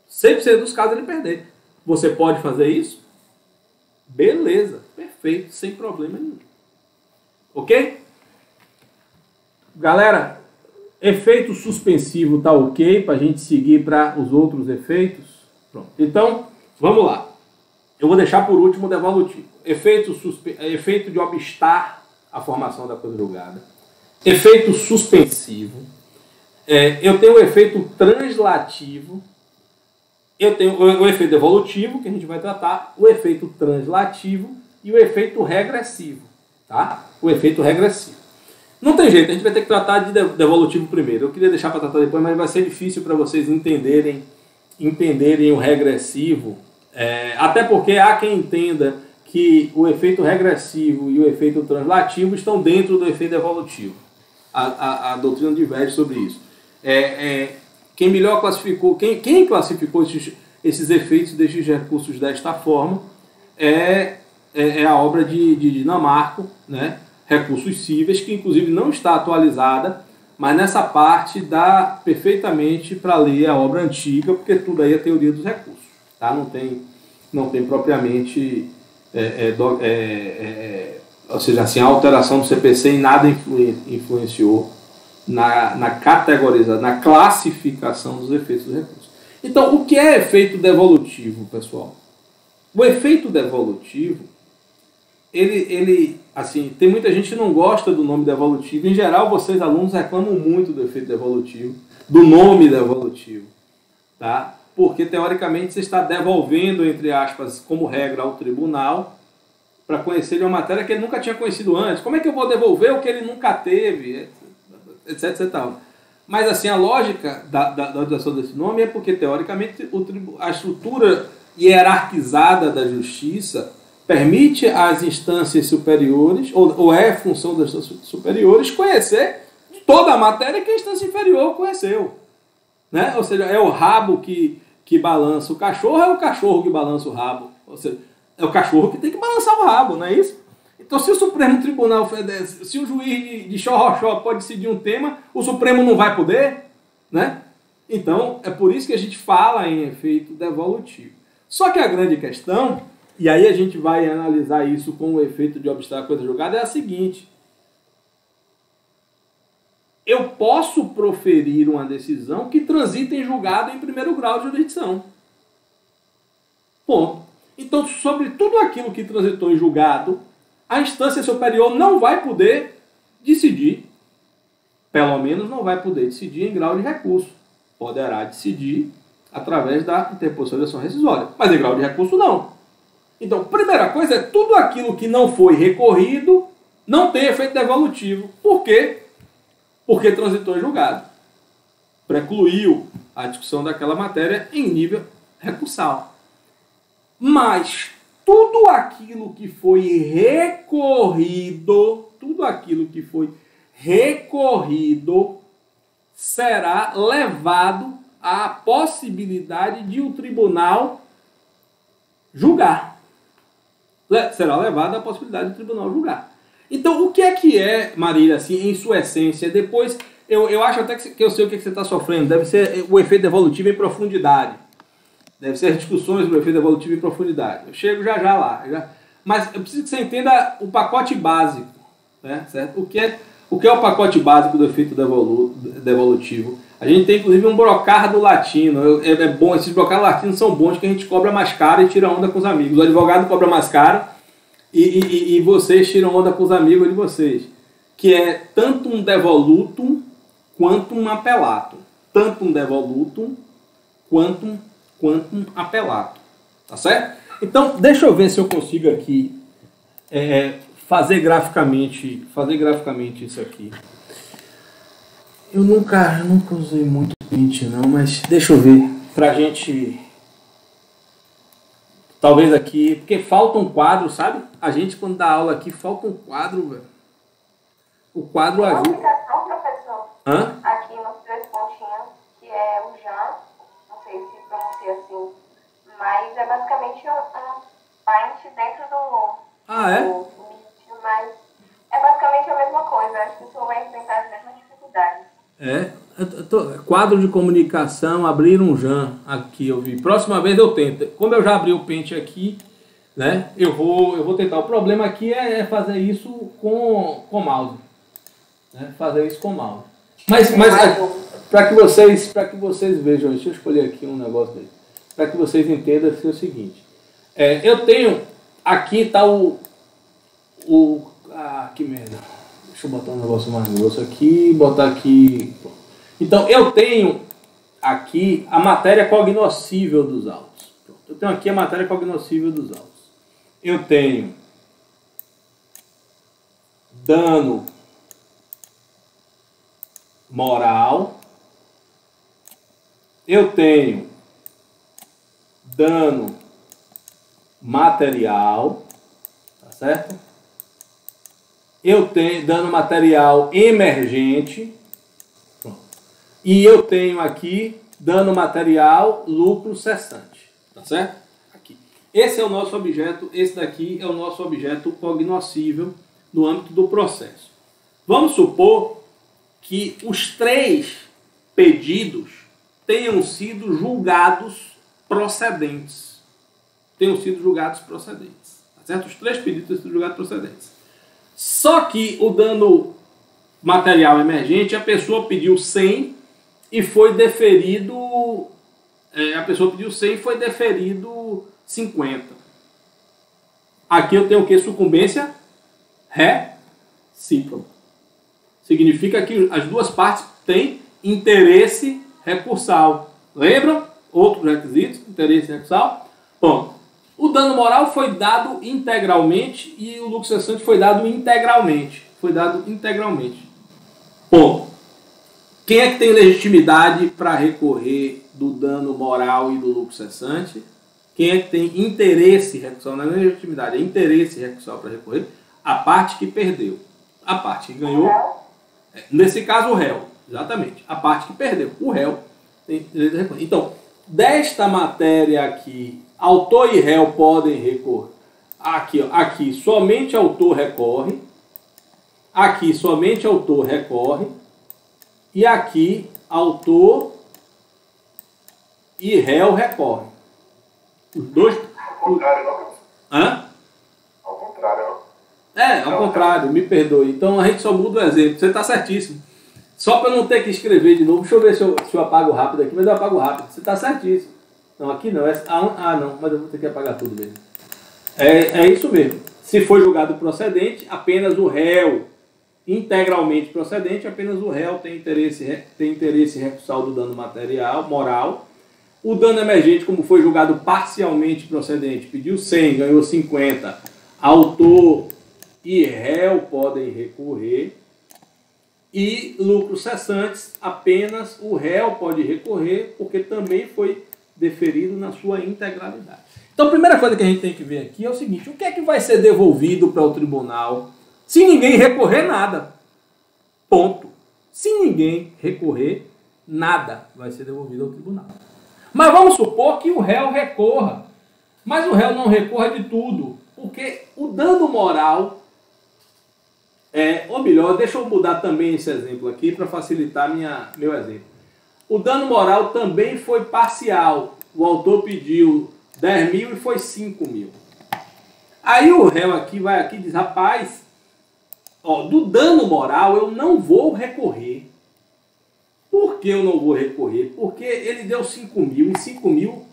100% dos casos, ele perder. Você pode fazer isso? Beleza, perfeito, sem problema nenhum. Ok? Galera, efeito suspensivo tá ok para a gente seguir para os outros efeitos? Pronto. Então, vamos lá. Eu vou deixar por último o devolutivo. Efeito de obstar a formação da coisa julgada. Efeito suspensivo. Eu tenho o efeito translativo. Eu tenho o efeito devolutivo, que a gente vai tratar, o efeito translativo e o efeito regressivo. Tá? O efeito regressivo. Não tem jeito, a gente vai ter que tratar de devolutivo primeiro. Eu queria deixar para tratar depois, mas vai ser difícil para vocês entenderem o regressivo. Até porque há quem entenda que o efeito regressivo e o efeito translativo estão dentro do efeito devolutivo. A doutrina diverge sobre isso. Quem melhor classificou, quem classificou esses efeitos destes recursos desta forma é a obra de Dinamarco, né? Recursos cíveis, que inclusive não está atualizada, mas nessa parte dá perfeitamente para ler a obra antiga, porque tudo aí é teoria dos recursos, tá? Não tem propriamente, ou seja, assim, a alteração do CPC em nada influenciou na categorização, na classificação dos efeitos do recurso. Então, o que é efeito devolutivo, pessoal? O efeito devolutivo, ele assim, tem muita gente que não gosta do nome devolutivo. Em geral, vocês, alunos, reclamam muito do efeito devolutivo, do nome devolutivo, tá? Porque, teoricamente, você está devolvendo, entre aspas, como regra, ao tribunal para conhecer de uma matéria que ele nunca tinha conhecido antes. Como é que eu vou devolver o que ele nunca teve? Etc, etc. Mas, assim, a lógica da utilização desse nome é porque, teoricamente, a estrutura hierarquizada da justiça permite às instâncias superiores, ou é função das instâncias superiores, conhecer toda a matéria que a instância inferior conheceu. Né? Ou seja, é o rabo que balança o cachorro, é o cachorro que balança o rabo. Ou seja, é o cachorro que tem que balançar o rabo, não é isso? Então, se o Supremo Tribunal Federal, se o juiz de xorroxó pode decidir um tema, o Supremo não vai poder, né? Então, é por isso que a gente fala em efeito devolutivo. Só que a grande questão, e aí a gente vai analisar isso com o efeito de obstar a coisa julgada, é a seguinte: eu posso proferir uma decisão que transita em julgado em primeiro grau de jurisdição. Ponto. Então, sobre tudo aquilo que transitou em julgado, a instância superior não vai poder decidir, pelo menos não vai poder decidir em grau de recurso. Poderá decidir através da interposição de ação rescisória, mas em grau de recurso não. Então, primeira coisa é tudo aquilo que não foi recorrido não tem efeito devolutivo. Por quê? Porque transitou em julgado. Precluiu a discussão daquela matéria em nível recursal. Mas tudo aquilo que foi recorrido, será levado à possibilidade de o tribunal julgar. Será levado à possibilidade do tribunal julgar. Então, o que é, Marília, assim, em sua essência? Depois, eu acho até que eu sei o que você está sofrendo. Deve ser o efeito devolutivo em profundidade. Deve ser as discussões do efeito devolutivo em profundidade. Eu chego já lá. Mas eu preciso que você entenda o pacote básico. Né? Certo? O que é o pacote básico do efeito devolutivo? A gente tem, inclusive, um brocardo latino. É bom, esses brocardos latinos são bons, que a gente cobra mais caro e tira onda com os amigos. O advogado cobra mais caro e vocês tiram onda com os amigos de vocês. Que é tanto um devolutum quanto um apelatum. Tanto um devolutum quanto um apelatum. Tá certo? Então, deixa eu ver se eu consigo aqui fazer graficamente isso aqui. Eu nunca usei muito Paint, não, mas deixa eu ver. Pra gente... Talvez aqui... Porque falta um quadro, sabe? A gente, quando dá aula aqui, falta um quadro, velho. O quadro ajuda... Uma aplicação, professor, aqui nos 3 pontinhos, que é o JAN, não sei se pronuncia assim, mas é basicamente um Paint dentro do... Mas é basicamente a mesma coisa. Acho que o senhor vai enfrentar as mesmas dificuldades. Quadro de comunicação, abrir um JAN aqui, eu vi. Próxima vez eu tento. Como eu já abri o Paint aqui, né? Eu vou tentar. O problema aqui é fazer isso com mouse. Né? Fazer isso com mouse. Mas para que vocês vejam, deixa eu escolher aqui um negócio dele. Para que vocês entendam é o seguinte. Eu tenho... Aqui está que merda. Deixa eu botar um negócio mais grosso aqui. Botar aqui... Então, eu tenho aqui a matéria cognoscível dos autos. Eu tenho aqui a matéria cognoscível dos autos. Eu tenho dano moral. Eu tenho dano material. Tá certo? Eu tenho dano material emergente. E eu tenho aqui dano material, lucro cessante. Tá certo? Aqui. Esse é o nosso objeto, esse daqui é o nosso objeto cognoscível no âmbito do processo. Vamos supor que os 3 pedidos tenham sido julgados procedentes. Tá certo? Os 3 pedidos tenham sido julgados procedentes. Só que o dano material emergente, a pessoa pediu 100 e foi deferido... a pessoa pediu 100 e foi deferido 50. Aqui eu tenho o que? Sucumbência recíproca. Significa que as duas partes têm interesse recursal. Lembram? Outros requisitos, interesse recursal. Bom, o dano moral foi dado integralmente e o lucro cessante foi dado integralmente. Bom, quem é que tem legitimidade para recorrer do dano moral e do lucro cessante? Quem é que tem interesse recursal? Não é legitimidade, é interesse recursal para recorrer? A parte que perdeu. A parte que ganhou, nesse caso o réu, exatamente. A parte que perdeu, o réu tem direito a recorrer. Então, desta matéria aqui, autor e réu podem recorrer. Aqui, ó, aqui somente autor recorre. Aqui somente autor recorre. E aqui autor e réu recorre. Os dois. Ao contrário, não. Hã? Ao contrário, não. Ao contrário, me perdoe. Então a gente só muda o exemplo. Você está certíssimo. Só para não ter que escrever de novo. Deixa eu ver se eu apago rápido aqui, mas eu apago rápido. Você está certíssimo. Não, aqui não. Não, mas eu vou ter que apagar tudo mesmo. É isso mesmo. Se for julgado procedente, apenas o réu, integralmente procedente, apenas o réu tem interesse recursal do dano material, moral. O dano emergente, como foi julgado parcialmente procedente, pediu 100, ganhou 50. Autor e réu podem recorrer. E lucros cessantes, apenas o réu pode recorrer, porque também foi deferido na sua integralidade. Então, a primeira coisa que a gente tem que ver aqui é o seguinte: o que é que vai ser devolvido para o tribunal se ninguém recorrer nada? Ponto. Se ninguém recorrer, nada vai ser devolvido ao tribunal. Mas vamos supor que o réu recorra. Mas o réu não recorra de tudo, porque o dano moral ou melhor, deixa eu mudar também esse exemplo aqui para facilitar meu exemplo. O dano moral também foi parcial. O autor pediu 10 mil e foi 5 mil. Aí o réu aqui vai aqui e diz: rapaz, do dano moral eu não vou recorrer. Por que eu não vou recorrer? Porque ele deu 5 mil e 5 mil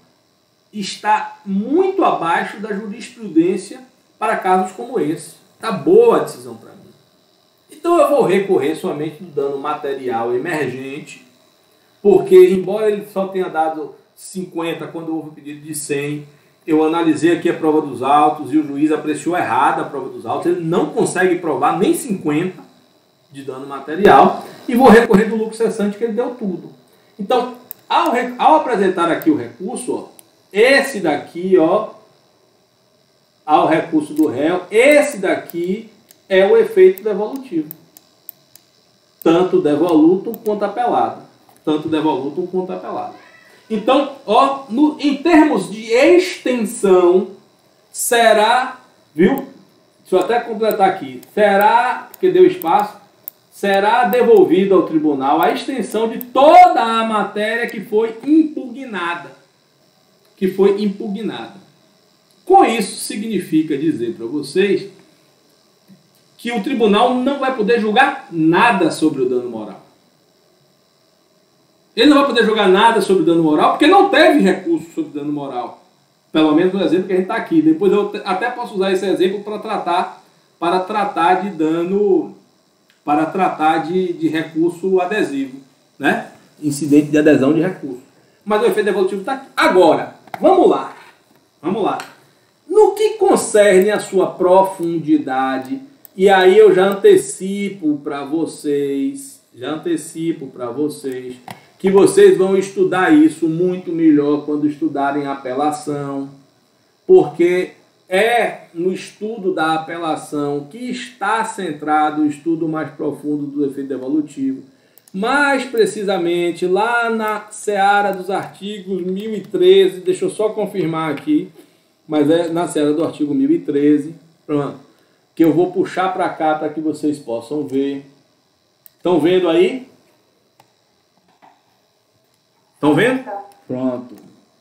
está muito abaixo da jurisprudência para casos como esse. Está boa a decisão para mim. Então eu vou recorrer somente do dano material emergente, porque embora ele só tenha dado 50 quando houve o pedido de 100, eu analisei aqui a prova dos autos e o juiz apreciou errado a prova dos autos, ele não consegue provar nem 50 de dano material, e vou recorrer do lucro cessante que ele deu tudo. Então, ao apresentar aqui o recurso, esse daqui, ao recurso do réu, esse daqui é o efeito devolutivo. Tanto devolutum quanto apelado. Tanto devolutum quanto apelado. Então, em termos de extensão, será, viu? Deixa eu até completar aqui. Será, porque deu espaço, será devolvido ao tribunal a extensão de toda a matéria que foi impugnada. Com isso, significa dizer para vocês que o tribunal não vai poder julgar nada sobre o dano moral. Ele não vai poder julgar nada sobre o dano moral porque não teve recurso sobre o dano moral. Pelo menos no exemplo que a gente está aqui. Depois eu até posso usar esse exemplo para tratar de dano, para tratar de recurso adesivo, né? Incidente de adesão de recurso. Mas o efeito devolutivo está aqui. Agora, vamos lá. No que concerne a sua profundidade, e aí eu já antecipo para vocês que vocês vão estudar isso muito melhor quando estudarem a apelação, porque é no estudo da apelação que está centrado o estudo mais profundo do efeito devolutivo. Mais precisamente, lá na seara dos artigos 1013, deixa eu só confirmar aqui, mas é na seara do artigo 1013, pronto, que eu vou puxar para cá para que vocês possam ver. Estão vendo aí? Estão vendo? Pronto.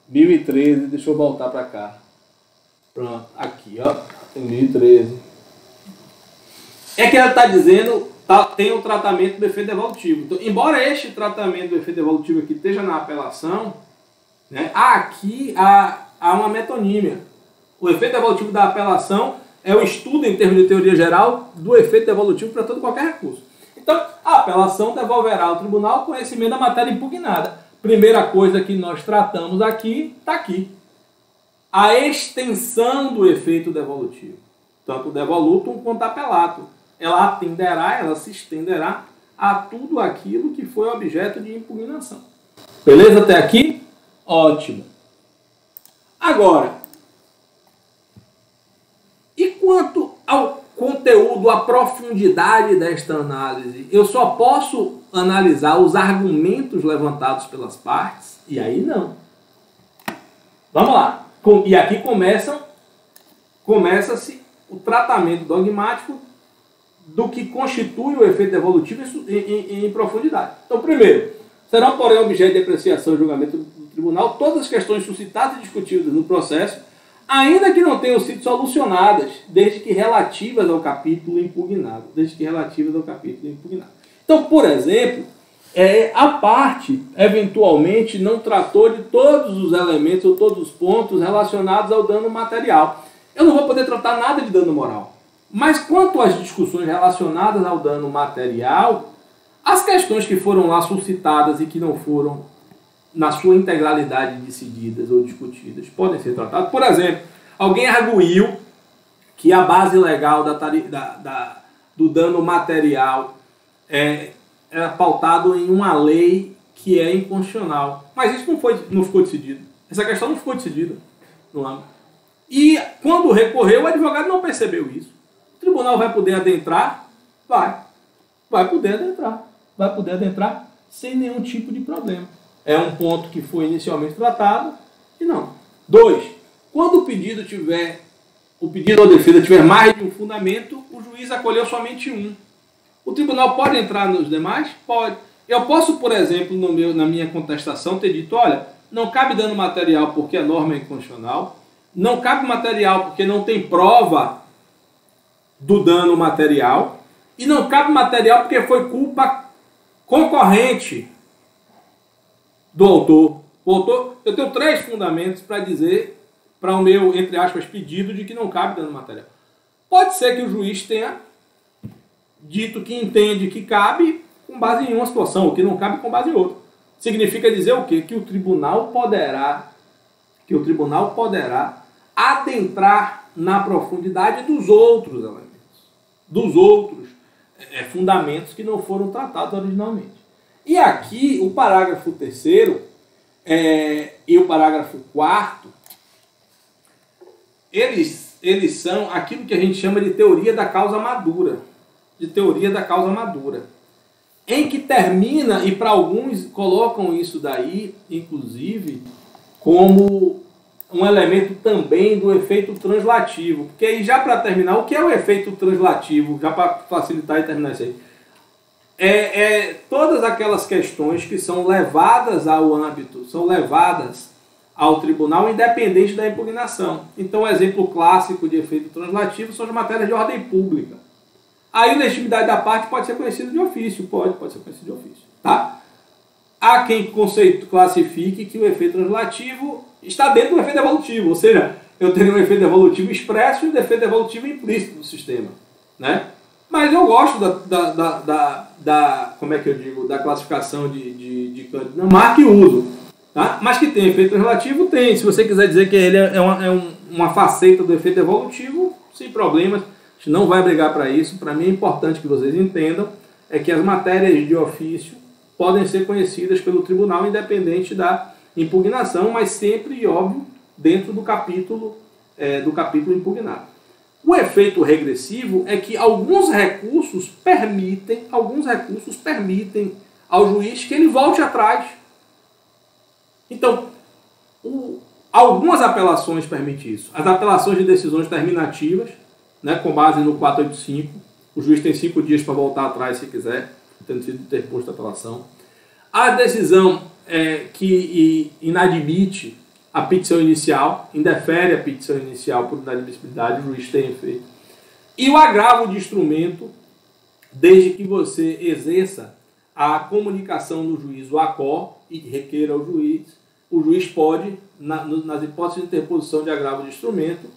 1013, deixa eu voltar para cá. Pronto, aqui, tem 1013. É que ela está dizendo, tem o tratamento do efeito devolutivo. Então, embora este tratamento do efeito devolutivo aqui esteja na apelação, né, aqui há uma metonímia. O efeito devolutivo da apelação é o estudo, em termos de teoria geral, do efeito devolutivo para todo e qualquer recurso. Então, a apelação devolverá ao tribunal o conhecimento da matéria impugnada. Primeira coisa que nós tratamos aqui, está aqui. A extensão do efeito devolutivo. Tanto devolutum quanto apelatum. Ela se estenderá a tudo aquilo que foi objeto de impugnação. Beleza até aqui? Ótimo. Agora, e quanto ao conteúdo, à profundidade desta análise? Eu só posso analisar os argumentos levantados pelas partes? E aí não. Vamos lá. E aqui começa-se o tratamento dogmático do que constitui o efeito evolutivo em profundidade. Então, primeiro, serão, porém, objeto de apreciação e julgamento do tribunal todas as questões suscitadas e discutidas no processo, ainda que não tenham sido solucionadas, desde que relativas ao capítulo impugnado. Então, por exemplo, a parte, eventualmente, não tratou de todos os elementos ou todos os pontos relacionados ao dano material. Eu não vou poder tratar nada de dano moral. Mas quanto às discussões relacionadas ao dano material, as questões que foram lá suscitadas e que não foram, na sua integralidade, decididas ou discutidas, podem ser tratadas. Por exemplo, alguém arguiu que a base legal do dano material era pautado em uma lei que é inconstitucional. Mas isso não ficou decidido. Essa questão não ficou decidida no âmbito. E quando recorreu, o advogado não percebeu isso. O tribunal vai poder adentrar? Vai poder adentrar sem nenhum tipo de problema. É um ponto que foi inicialmente tratado e não. 2. Quando o pedido ou defesa tiver mais de um fundamento, o juiz acolheu somente um. O tribunal pode entrar nos demais? Pode. Eu posso, por exemplo, na minha contestação, ter dito, olha, não cabe dano material porque a norma é inconstitucional, não cabe material porque não tem prova do dano material, e não cabe material porque foi culpa concorrente do autor. Eu tenho 3 fundamentos para dizer, para o meu, entre aspas, pedido de que não cabe dano material. Pode ser que o juiz tenha dito que entende que cabe com base em uma situação, ou que não cabe com base em outra. Significa dizer o quê? Que o tribunal poderá adentrar na profundidade dos outros elementos, dos outros fundamentos que não foram tratados originalmente. E aqui, o parágrafo 3º e o parágrafo 4º, eles são aquilo que a gente chama de teoria da causa madura. Em que termina, e para alguns colocam isso daí, inclusive, como um elemento também do efeito translativo. Porque aí, já para terminar, o que é o efeito translativo? Já para facilitar e terminar isso aí. Todas aquelas questões que são levadas ao âmbito, são levadas ao tribunal independente da impugnação. Então, o exemplo clássico de efeito translativo são as matérias de ordem pública. A ilegitimidade da parte pode ser conhecida de ofício, pode ser conhecida de ofício. Tá? Há quem classifique que o efeito translativo está dentro do efeito evolutivo, ou seja, eu teria um efeito evolutivo expresso e um efeito evolutivo implícito do sistema. Né? Mas eu gosto da classificação de Cândido que uso. Tá? Mas que tem efeito translativo, tem. Se você quiser dizer que ele é uma faceta do efeito evolutivo, sem problemas. A gente não vai brigar para isso. Para mim é importante que vocês entendam que as matérias de ofício podem ser conhecidas pelo tribunal independente da impugnação, mas sempre, óbvio, dentro do capítulo impugnado. O efeito regressivo é que alguns recursos permitem ao juiz que ele volte atrás. Então, algumas apelações permitem isso. As apelações de decisões terminativas, né, com base no 485, o juiz tem 5 dias para voltar atrás se quiser, tendo sido interposta a apelação. A decisão que inadmite a petição inicial, indefere a petição inicial por inadmissibilidade, o juiz tem efeito. E o agravo de instrumento, desde que você exerça a comunicação do juiz, o ACOR, e requeira ao juiz, o juiz pode, nas hipóteses de interposição de agravo de instrumento,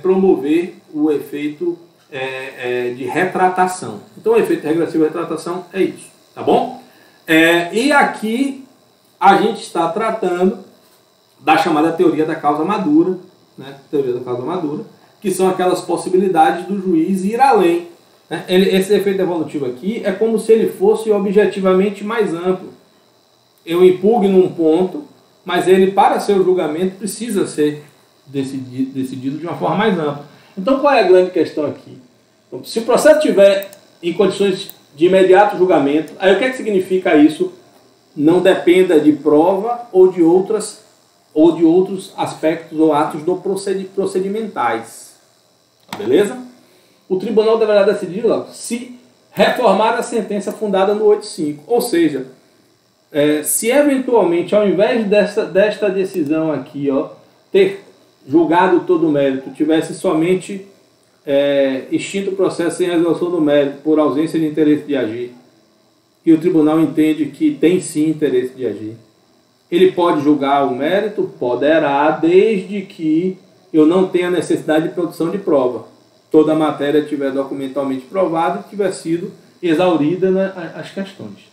promover o efeito de retratação. Então, o efeito regressivo de retratação é isso, tá bom? E aqui a gente está tratando da chamada teoria da causa madura, né? Teoria da causa madura, que são aquelas possibilidades do juiz ir além. Né? Esse efeito evolutivo aqui é como se ele fosse objetivamente mais amplo. Eu impugno um ponto, mas ele, para seu julgamento, precisa ser decidido de uma forma mais ampla. Então, qual é a grande questão aqui? Então, se o processo estiver em condições de imediato julgamento, aí o que é que significa isso? Não dependa de prova ou de outros aspectos ou atos procedimentais. Beleza? O tribunal deverá decidir se reformar a sentença fundada no 85. Ou seja, se eventualmente, ao invés desta decisão aqui, ter julgado todo o mérito, tivesse somente extinto o processo sem resolução do mérito por ausência de interesse de agir, e o tribunal entende que tem sim interesse de agir, ele pode julgar o mérito? Poderá, desde que eu não tenha necessidade de produção de prova. Toda a matéria estiver documentalmente provada e tiver sido exaurida as questões.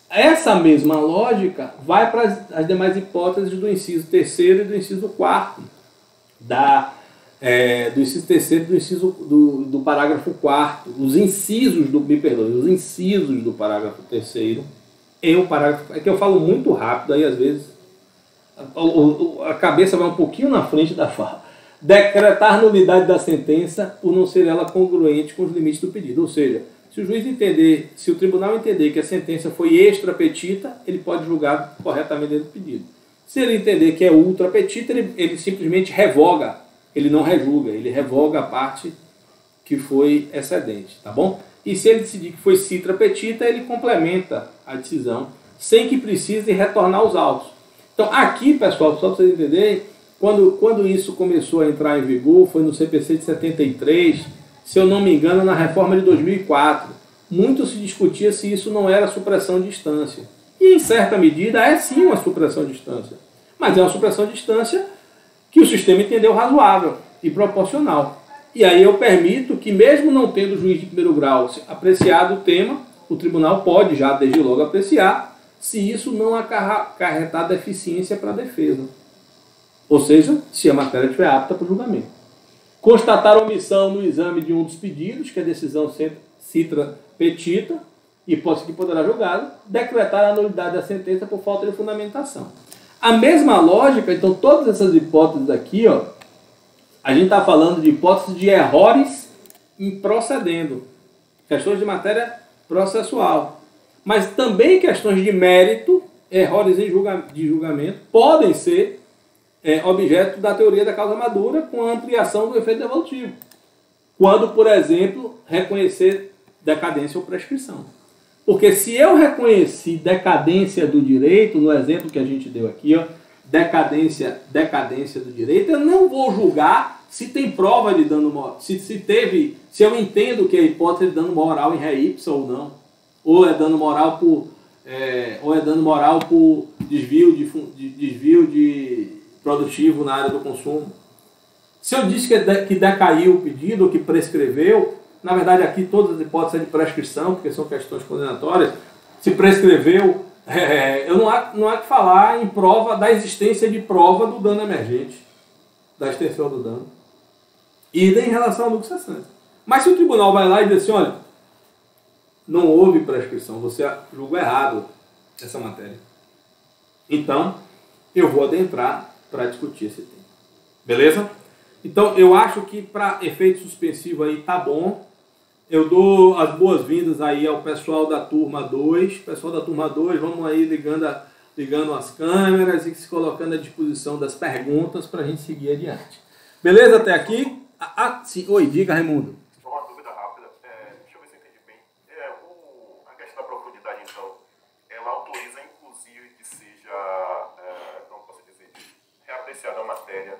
Essa mesma lógica vai para as demais hipóteses do inciso 3º e do inciso 4º, do inciso 3º e do parágrafo 4º, os incisos do parágrafo 3º e o parágrafo... É que eu falo muito rápido, aí às vezes a cabeça vai um pouquinho na frente da fala. Decretar nulidade da sentença por não ser ela congruente com os limites do pedido. Ou seja, se o tribunal entender que a sentença foi extra petita, ele pode julgar corretamente dentro do pedido. Se ele entender que é ultra petita, ele simplesmente revoga, ele não rejulga, ele revoga a parte que foi excedente, tá bom? E se ele decidir que foi citra petita, ele complementa a decisão, sem que precise retornar aos autos. Então, aqui, pessoal, só para vocês entenderem, quando isso começou a entrar em vigor, foi no CPC de 73, se eu não me engano, na reforma de 2004, muito se discutia se isso não era supressão de instância. E, em certa medida, é sim uma supressão de instância. Mas é uma supressão de instância que o sistema entendeu razoável e proporcional. E aí eu permito que, mesmo não tendo o juiz de primeiro grau apreciado o tema, o tribunal pode já, desde logo, apreciar se isso não acarretar deficiência para a defesa. Ou seja, se a matéria estiver apta para o julgamento. Constatar omissão no exame de um dos pedidos, que é a decisão citra petita, hipótese que poderá julgar, decretar a nulidade da sentença por falta de fundamentação. A mesma lógica, então, todas essas hipóteses aqui, a gente está falando de hipóteses de errores procedendo, questões de matéria processual, mas também questões de mérito, errores de julgamento, podem ser objeto da teoria da causa madura com a ampliação do efeito devolutivo. Quando, por exemplo, reconhecer decadência ou prescrição. Porque se eu reconheci decadência do direito, no exemplo que a gente deu aqui, decadência do direito, eu não vou julgar se tem prova de dano moral, se eu entendo que a hipótese de dano moral em ré ipsa ou não, ou é dano moral por desvio de produtivo na área do consumo. Se eu disse que decaiu o pedido, ou que prescreveu, na verdade aqui todas as hipóteses de prescrição, porque são questões condenatórias, se prescreveu, não há que falar em prova da existência de prova do dano emergente, da extensão do dano. E em relação ao lucro cessante. Mas se o tribunal vai lá e diz assim, olha, não houve prescrição, você julgou errado essa matéria. Então, eu vou adentrar para discutir esse tema. Beleza? Então, eu acho que para efeito suspensivo aí tá bom. Eu dou as boas-vindas aí ao pessoal da turma 2. Pessoal da turma 2, vamos aí ligando as câmeras e se colocando à disposição das perguntas para a gente seguir adiante. Beleza até aqui? Sim. Oi, diga, Raimundo. Uma dúvida rápida. Deixa eu ver se eu entendi bem. A questão da profundidade, então, ela autoriza, inclusive, que seja, como posso dizer, reapreciada a matéria,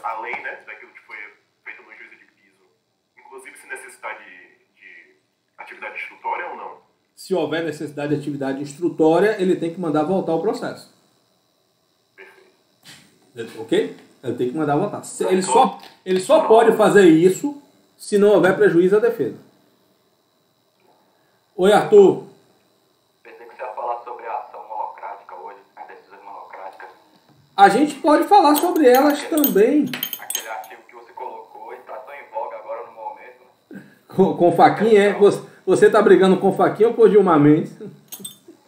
a lei, né, daquilo que foi feito no juízo de piso, inclusive se necessitar de atividade instrutória ou não? Se houver necessidade de atividade instrutória, ele tem que mandar voltar o processo. Perfeito. Ok? Ele tem que mandar voltar. Ele só pode fazer isso se não houver prejuízo à defesa. Oi, Arthur. Pensei que você ia falar sobre a ação monocrática hoje, as decisões monocráticas. A gente pode falar sobre elas também. Aquele artigo que você colocou está tão em voga agora no momento. Né? Com faquinha, Você está brigando com faquinha ou com Gilmar Mendes?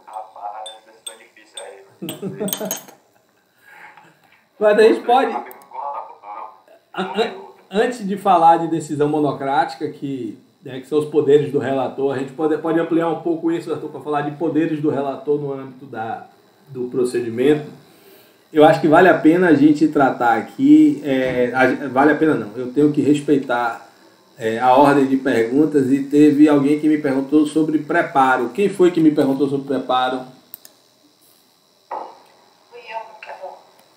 Rapaz, decisão difícil aí. Mas a gente pode... Com Antes de falar de decisão monocrática, que são os poderes do relator, a gente pode ampliar um pouco isso, Arthur, para falar de poderes do relator no âmbito do procedimento. Eu acho que vale a pena a gente tratar aqui, vale a pena não, eu tenho que respeitar a ordem de perguntas, e teve alguém que me perguntou sobre preparo. Quem foi que me perguntou sobre preparo?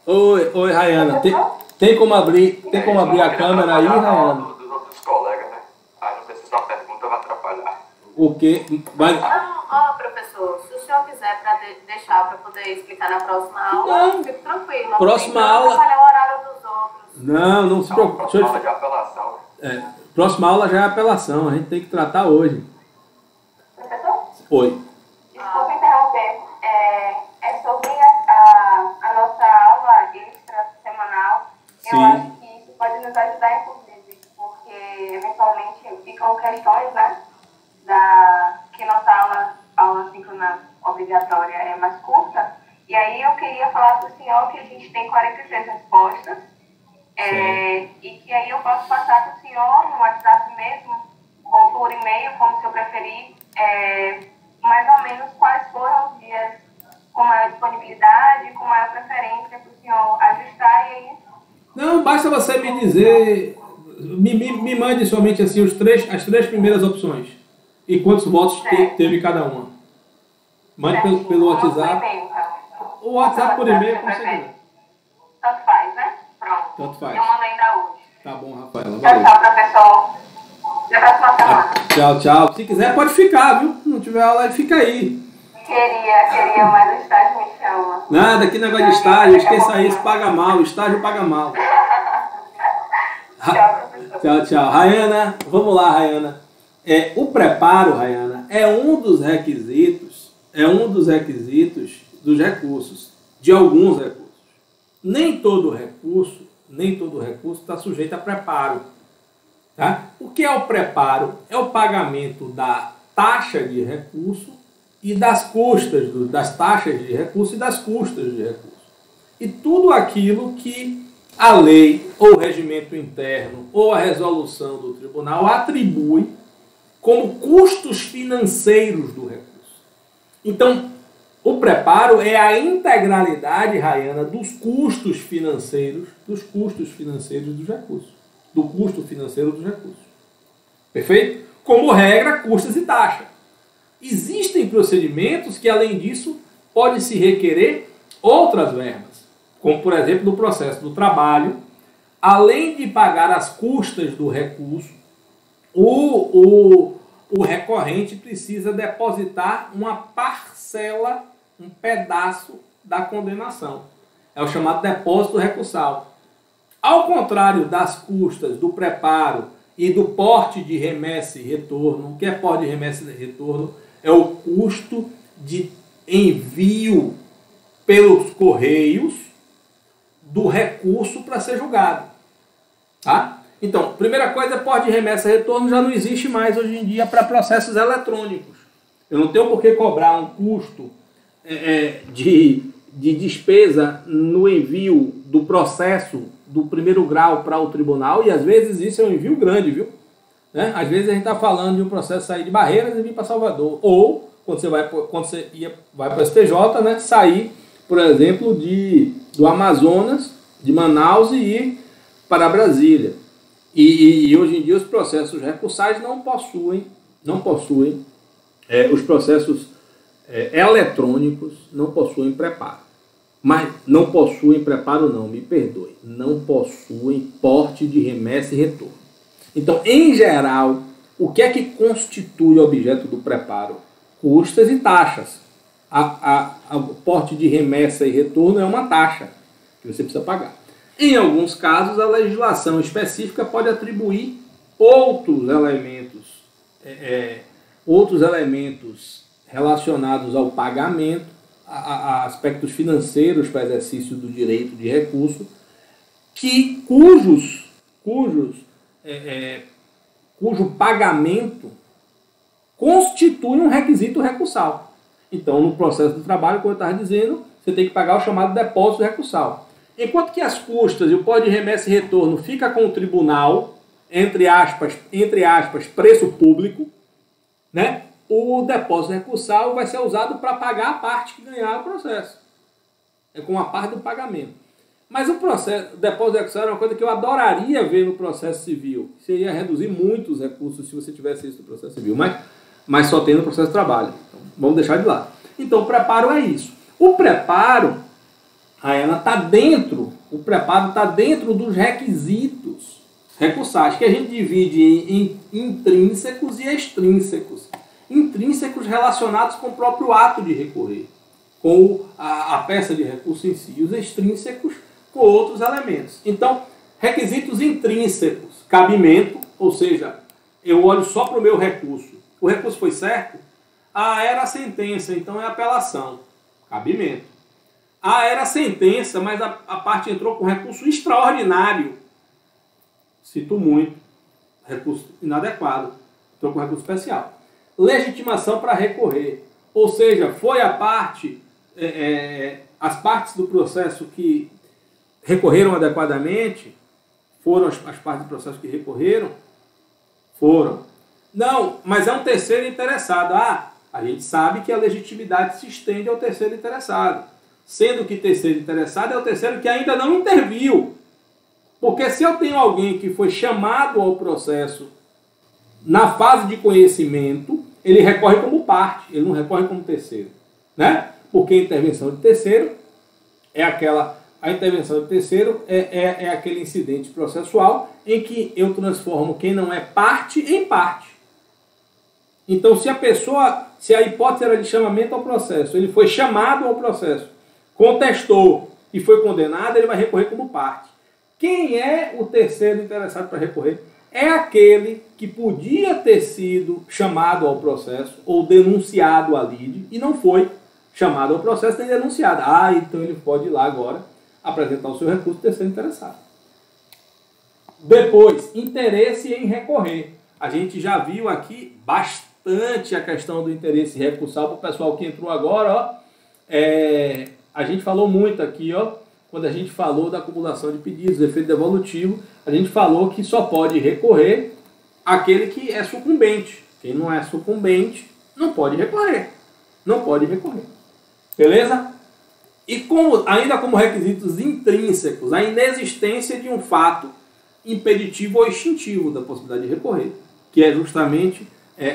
Oi, Rayana. Tem como abrir a câmera aí, Rayana? Dos outros colegas, né? Aí não sei se sua pergunta vai atrapalhar. O quê? Professor, se o senhor quiser deixar para poder explicar na próxima aula, fique tranquilo. Próxima aula. Não atrapalhar o horário dos outros. Não se preocupe. Próxima aula de apelação. Próxima aula já é apelação, a gente tem que tratar hoje. Professor? Oi. Desculpa interromper. É sobre a nossa aula extra semanal. Sim. Eu acho que isso pode nos ajudar, inclusive, porque eventualmente ficam questões, né? Que nossa aula síncrona obrigatória é mais curta. E aí eu queria falar para o senhor que a gente tem 46 respostas. E que aí eu posso passar para o senhor no WhatsApp mesmo, ou por e-mail, como o senhor preferir, mais ou menos quais foram os dias com maior disponibilidade, com maior preferência para o senhor ajustar, e aí... Não, basta você me dizer, me mande somente assim as três primeiras opções. E quantos votos teve cada uma. Mande pelo WhatsApp. O WhatsApp por e-mail, com certeza. Tanto faz, né? Pronto. Tanto faz. Eu mando ainda hoje. Tá bom, Rafaela. Valeu. Tchau, professor. Até a próxima semana. Tchau. Se quiser, pode ficar, viu? Se não tiver aula, fica aí. Queria, mas o estágio me chama. Nada, que negócio de estágio. Esqueça isso, paga mal. O estágio paga mal. Tchau, professor. Tchau. Rayana, vamos lá, Rayana. O preparo, Rayana, é um dos requisitos dos recursos, de alguns recursos. Nem todo recurso está sujeito a preparo. Tá? O que é o preparo? É o pagamento da taxa de recurso e das custas, das taxas de recurso e das custas de recurso. E tudo aquilo que a lei, ou o regimento interno, ou a resolução do tribunal atribui como custos financeiros do recurso. Então, o preparo é a integralidade, Rayana, dos custos financeiros dos recursos. Do custo financeiro dos recursos. Perfeito? Como regra, custas e taxa. Existem procedimentos que, além disso, pode-se requerer outras verbas. Como, por exemplo, no processo do trabalho, além de pagar as custas do recurso, o recorrente precisa depositar uma parcela, um pedaço da condenação. É o chamado depósito recursal. Ao contrário das custas do preparo e do porte de remessa e retorno, o que é porte de remessa e retorno? É o custo de envio pelos correios do recurso para ser julgado. Tá? Então, primeira coisa, porte de remessa e retorno já não existe mais hoje em dia para processos eletrônicos. Eu não tenho por que cobrar um custo de despesa no envio do processo do primeiro grau para o tribunal, e às vezes isso é um envio grande, viu? Né? Às vezes a gente está falando de um processo sair de Barreiras e vir para Salvador. Ou, quando você vai para o STJ, né, sair, por exemplo, do Amazonas, de Manaus, e ir para Brasília. E hoje em dia os processos recursais não possuem os processos eletrônicos não possuem preparo. Mas não possuem preparo não, me perdoe. Não possuem porte de remessa e retorno. Então, em geral, o que é que constitui o objeto do preparo? Custas e taxas. O porte de remessa e retorno é uma taxa que você precisa pagar. Em alguns casos, a legislação específica pode atribuir outros elementos relacionados ao pagamento, a aspectos financeiros para exercício do direito de recurso, cujo pagamento constitui um requisito recursal. Então, no processo do trabalho, como eu estava dizendo, você tem que pagar o chamado depósito recursal. Enquanto que as custas e o pó de remessa e retorno fica com o tribunal, entre aspas, preço público, né? O depósito recursal vai ser usado para pagar a parte que ganhar o processo. É com a parte do pagamento. Mas o depósito recursal é uma coisa que eu adoraria ver no processo civil. Seria reduzir muito os recursos se você tivesse isso no processo civil, mas só tem no processo de trabalho. Então, vamos deixar de lado. Então, o preparo é isso. O preparo, o preparo está dentro dos requisitos recursais, que a gente divide em intrínsecos e extrínsecos. Intrínsecos relacionados com o próprio ato de recorrer, com a peça de recurso em si, e os extrínsecos com outros elementos. Então, requisitos intrínsecos, cabimento, ou seja, eu olho só para o meu recurso. O recurso foi certo? Era a sentença, então é apelação. Cabimento. Era a sentença, mas a parte entrou com recurso extraordinário. Cito muito. Recurso inadequado. Entrou com recurso especial. Legitimação para recorrer. Ou seja, foi a parte, as partes do processo que recorreram adequadamente, foram as partes do processo que recorreram, foram. Não, mas é um terceiro interessado. A gente sabe que a legitimidade se estende ao terceiro interessado. Sendo que terceiro interessado é o terceiro que ainda não interviu. Porque se eu tenho alguém que foi chamado ao processo na fase de conhecimento, ele recorre como parte, ele não recorre como terceiro. Né? Porque a intervenção de terceiro é a intervenção de terceiro é aquele incidente processual em que eu transformo quem não é parte em parte. Então, se a hipótese era de chamamento ao processo, ele foi chamado ao processo, contestou e foi condenado, ele vai recorrer como parte. Quem é o terceiro interessado para recorrer? É aquele que podia ter sido chamado ao processo ou denunciado à lide e não foi chamado ao processo nem denunciado. Então ele pode ir lá agora apresentar o seu recurso terceiro interessado. Depois, interesse em recorrer. A gente já viu aqui bastante a questão do interesse recursal para o pessoal que entrou agora. A gente falou muito aqui, quando a gente falou da acumulação de pedidos, efeito devolutivo, a gente falou que só pode recorrer aquele que é sucumbente. Quem não é sucumbente não pode recorrer. Não pode recorrer. Beleza? E ainda como requisitos intrínsecos, a inexistência de um fato impeditivo ou extintivo da possibilidade de recorrer, que é justamente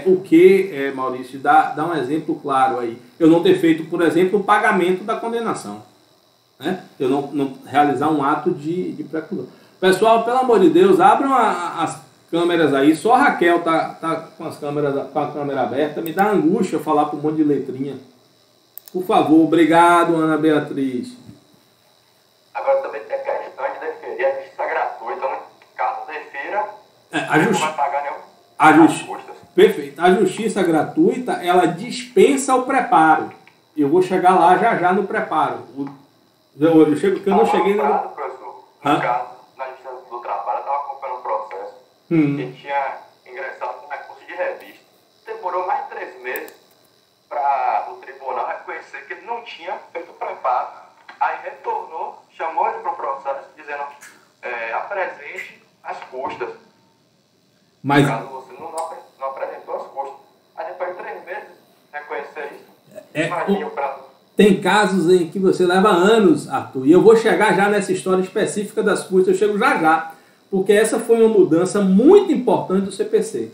o que, Maurício, dá um exemplo claro aí. Eu não ter feito, por exemplo, o pagamento da condenação. Né? Eu não realizar um ato de preclusão. Pessoal, pelo amor de Deus, abram as câmeras aí. Só a Raquel tá com a câmera aberta. Me dá angústia falar com um monte de letrinha. Por favor, obrigado, Ana Beatriz. Agora também tem a questão de deferir a justiça gratuita. Então, caso defira, não vai pagar nenhum custas. Perfeito. A justiça gratuita, ela dispensa o preparo. Eu vou chegar lá já no preparo. Eu não cheguei... Professor, no caso, na justiça do trabalho, eu estava acompanhando um processo que tinha ingressado com recurso de revista. Demorou mais de 3 meses para o tribunal reconhecer que ele não tinha feito o preparo. Aí retornou, chamou ele para o processo, dizendo apresente as custas. Mas... Caso você não apresentou as custas. Aí depois de 3 meses, reconhecer isso. Imagina o prazo. Tem casos em que você leva anos, Arthur, e eu vou chegar já nessa história específica das custas, eu chego já, porque essa foi uma mudança muito importante do CPC,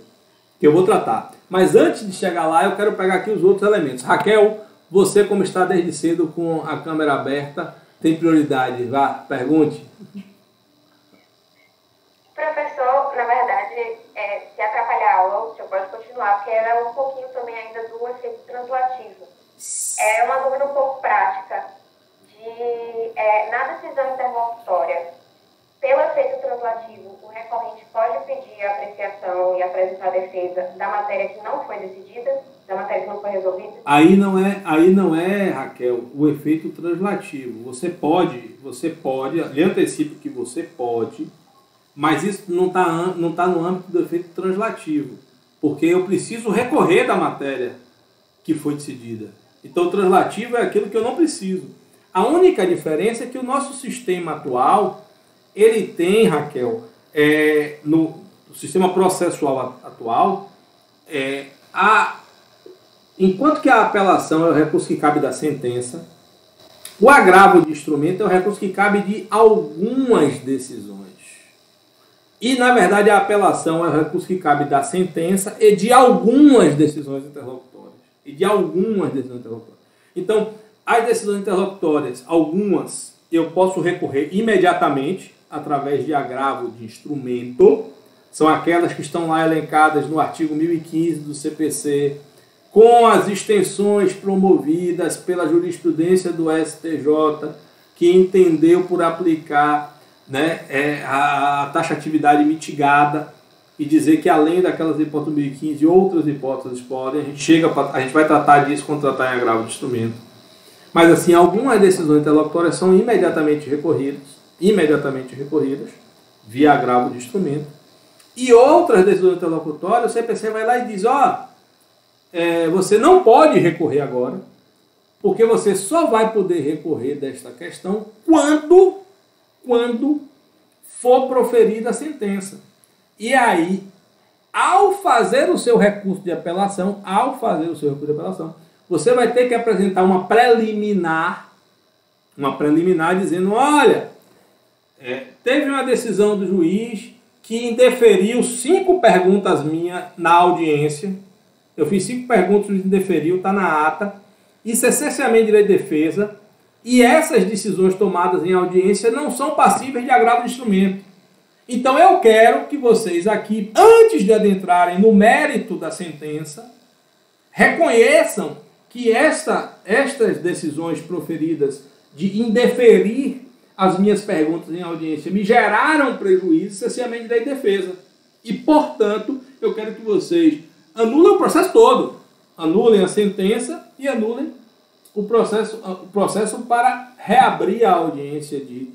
que eu vou tratar. Mas antes de chegar lá, eu quero pegar aqui os outros elementos. Raquel, você, como está desde cedo com a câmera aberta, tem prioridade. Vá, pergunte. Professor, na verdade, se atrapalhar a aula, o senhor pode continuar, porque era um pouquinho também ainda do efeito translativo. É uma dúvida um pouco prática na decisão interlocutória, pelo efeito translativo, o recorrente pode pedir a apreciação e apresentar a defesa da matéria que não foi decidida, da matéria que não foi resolvida? Aí não é, Raquel, o efeito translativo. Você pode, lhe antecipo que você pode, mas isso não tá no âmbito do efeito translativo, porque eu preciso recorrer da matéria que foi decidida. Então, o translativo é aquilo que eu não preciso. A única diferença é que o nosso sistema atual, ele tem, Raquel, no sistema processual atual, enquanto que a apelação é o recurso que cabe da sentença, o agravo de instrumento é o recurso que cabe de algumas decisões. E, na verdade, a apelação é o recurso que cabe da sentença e de algumas decisões interlocutórias. Então, as decisões interlocutórias, algumas, eu posso recorrer imediatamente através de agravo de instrumento. São aquelas que estão lá elencadas no artigo 1015 do CPC, com as extensões promovidas pela jurisprudência do STJ, que entendeu por aplicar, né, a taxatividade mitigada e dizer que além daquelas hipóteses do 1015, outras hipóteses podem. A gente vai tratar disso quando tratar em agravo de instrumento. Mas assim, algumas decisões interlocutórias são imediatamente recorridas via agravo de instrumento. E outras decisões interlocutórias, o CPC vai lá e diz, você não pode recorrer agora, porque você só vai poder recorrer desta questão quando for proferida a sentença. E aí, ao fazer o seu recurso de apelação, você vai ter que apresentar uma preliminar dizendo, olha, teve uma decisão do juiz que indeferiu 5 perguntas minhas na audiência. Eu fiz 5 perguntas, o juiz indeferiu, está na ata. Isso é essencialmente direito de defesa. E essas decisões tomadas em audiência não são passíveis de agravo de instrumento. Então eu quero que vocês aqui, antes de adentrarem no mérito da sentença, reconheçam que estas decisões proferidas de indeferir as minhas perguntas em audiência me geraram prejuízo, essencialmente de direito de defesa. E, portanto, eu quero que vocês anulem o processo todo. Anulem a sentença e anulem o processo para reabrir a audiência de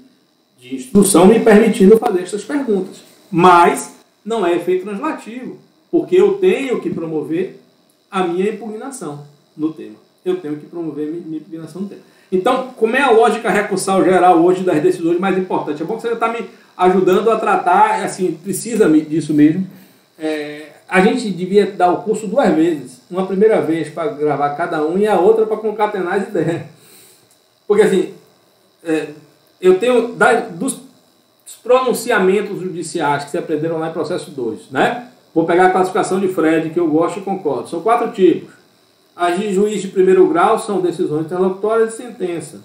instrução, me permitindo fazer estas perguntas. Mas não é efeito translativo, porque eu tenho que promover a minha impugnação no tema. Então, como é a lógica recursal geral hoje das decisões mais importantes? É bom que você está me ajudando a tratar, assim, precisa disso mesmo. A gente devia dar o curso 2 vezes. Uma primeira vez para gravar cada um e a outra para concatenar as ideias. Porque, assim, eu tenho dos pronunciamentos judiciais que se aprenderam lá em processo 2, né? Vou pegar a classificação de Fred, que eu gosto e concordo. São 4 tipos. As de juiz de primeiro grau são decisões interlocutórias e sentença.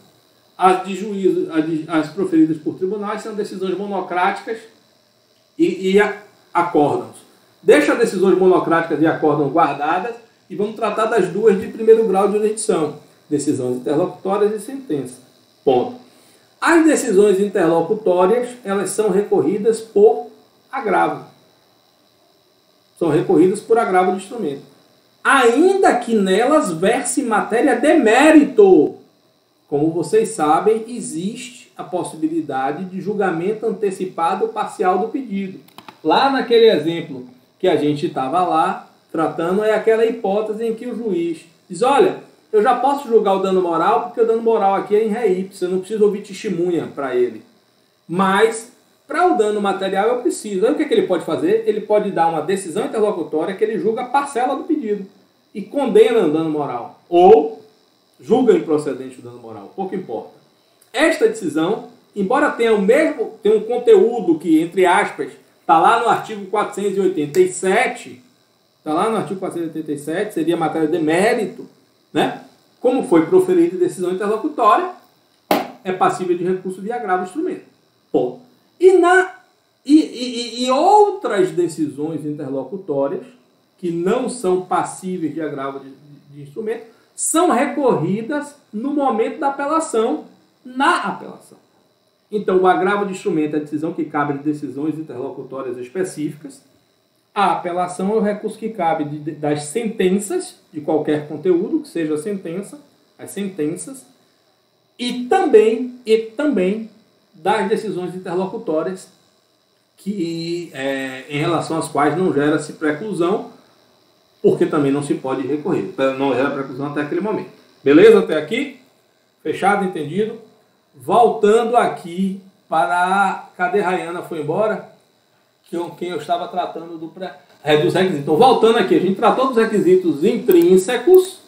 As de juízo, as proferidas por tribunais são decisões monocráticas e acórdãos. Deixa as decisões monocráticas e acórdãos guardadas e vamos tratar das 2 de primeiro grau de jurisdição. Decisões interlocutórias e sentença. Ponto. As decisões interlocutórias, elas são recorridas por agravo. São recorridas por agravo de instrumento. Ainda que nelas verse matéria de mérito. Como vocês sabem, existe a possibilidade de julgamento antecipado parcial do pedido. Lá naquele exemplo que a gente estava lá tratando, é aquela hipótese em que o juiz diz, olha, eu já posso julgar o dano moral, porque o dano moral aqui é em ré ipsa, eu não preciso ouvir testemunha para ele. Mas, para o dano material, eu preciso. Aí o que ele pode fazer? Ele pode dar uma decisão interlocutória que ele julga a parcela do pedido e condena o dano moral. Ou julga improcedente o dano moral, pouco importa. Esta decisão, embora tenha um conteúdo que, entre aspas, está lá no artigo 487, seria matéria de mérito, né? Como foi proferida decisão interlocutória, é passível de recurso de agravo de instrumento. Bom, e outras decisões interlocutórias que não são passíveis de agravo de instrumento são recorridas no momento da apelação, na apelação. Então, o agravo de instrumento é a decisão que cabe de decisões interlocutórias específicas. A apelação é o recurso que cabe das sentenças, de qualquer conteúdo, que seja a sentença, as sentenças, e também das decisões interlocutórias que, em relação às quais não gera-se preclusão, porque também não se pode recorrer. Não gera preclusão até aquele momento. Beleza? Até aqui? Fechado, entendido? Voltando aqui para... Cadê Rayana? Foi embora? Quem eu estava tratando dos requisitos. Então, voltando aqui, a gente tratou dos requisitos intrínsecos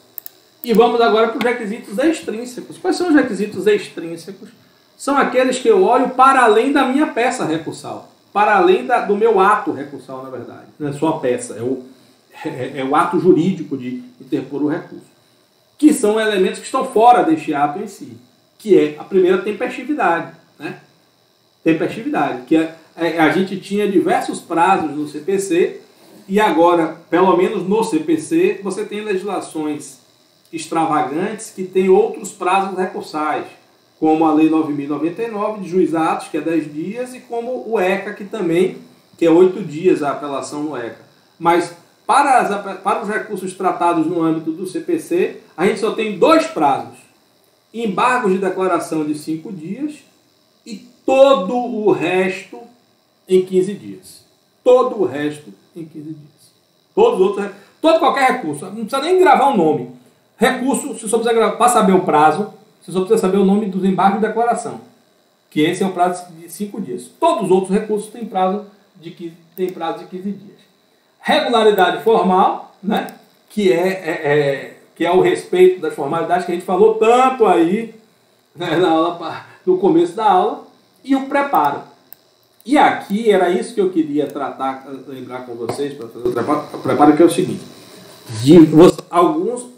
e vamos agora para os requisitos extrínsecos. Quais são os requisitos extrínsecos? São aqueles que eu olho para além da minha peça recursal, para além do meu ato recursal, na verdade. Não é só a peça, é o ato jurídico de interpor o recurso. Que são elementos que estão fora deste ato em si, que é a primeira tempestividade, né? Tempestividade, que a gente tinha diversos prazos no CPC e agora, pelo menos no CPC, você tem legislações extravagantes que têm outros prazos recursais, como a Lei 9.099 de juizados, que é 10 dias, e como o ECA, que é 8 dias a apelação no ECA. Mas para os recursos tratados no âmbito do CPC, a gente só tem 2 prazos. Embargos de declaração de 5 dias e todo o resto em 15 dias. Todo o resto em 15 dias. Qualquer recurso. Não precisa nem gravar o nome. Recurso, se só precisa gravar, para saber o prazo, você só precisa saber o nome dos embargos de declaração. Que esse é o prazo de 5 dias. Todos os outros recursos têm prazo de 15 dias. Regularidade formal, né? que é o respeito das formalidades que a gente falou tanto aí, né, no começo da aula, e o preparo. E aqui era isso que eu queria lembrar com vocês, para fazer o preparo, que é o seguinte.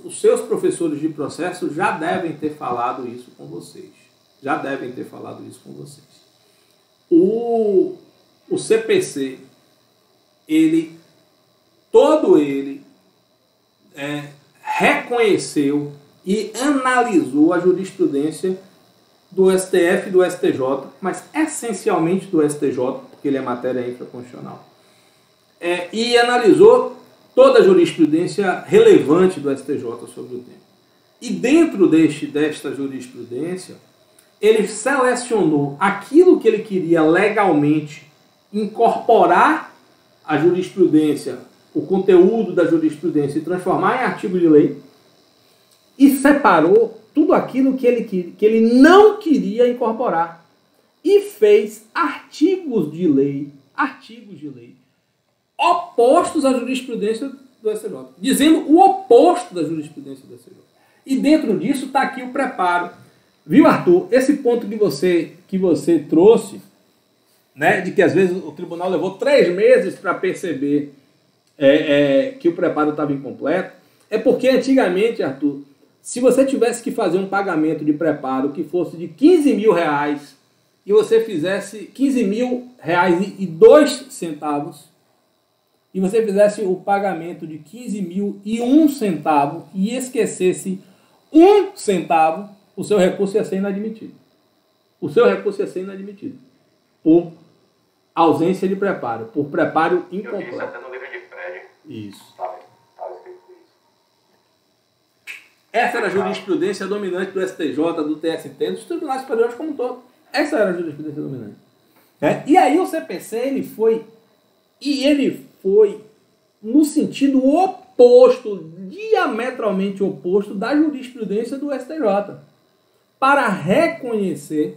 Os seus professores de processo já devem ter falado isso com vocês. O CPC, todo ele reconheceu e analisou a jurisprudência do STF e do STJ, mas essencialmente do STJ, porque ele é matéria infraconstitucional. E analisou toda a jurisprudência relevante do STJ sobre o tema. E dentro desta jurisprudência, ele selecionou aquilo que ele queria legalmente incorporar a jurisprudência, o conteúdo da jurisprudência e transformar em artigo de lei, e separou tudo aquilo que ele não queria incorporar e fez artigos de lei opostos à jurisprudência do STJ, dizendo o oposto da jurisprudência do STJ. E dentro disso está aqui o preparo. Viu, Arthur? Esse ponto que você trouxe, né, de que às vezes o tribunal levou 3 meses para perceber que o preparo estava incompleto, é porque antigamente, Arthur, se você tivesse que fazer um pagamento de preparo que fosse de R$15.000 e você fizesse R$15.002 e você fizesse o pagamento de R$15.001 e esquecesse 1 centavo, o seu recurso ia ser inadmitido. Por ausência de preparo, por preparo incompleto. Eu vi isso até no livro de prédio. Isso. Estava escrito isso. Essa era a jurisprudência dominante do STJ, do TST, dos tribunais superiores como um todo. Essa era a jurisprudência dominante. E aí o CPC ele foi no sentido oposto, diametralmente oposto da jurisprudência do STJ. Para reconhecer,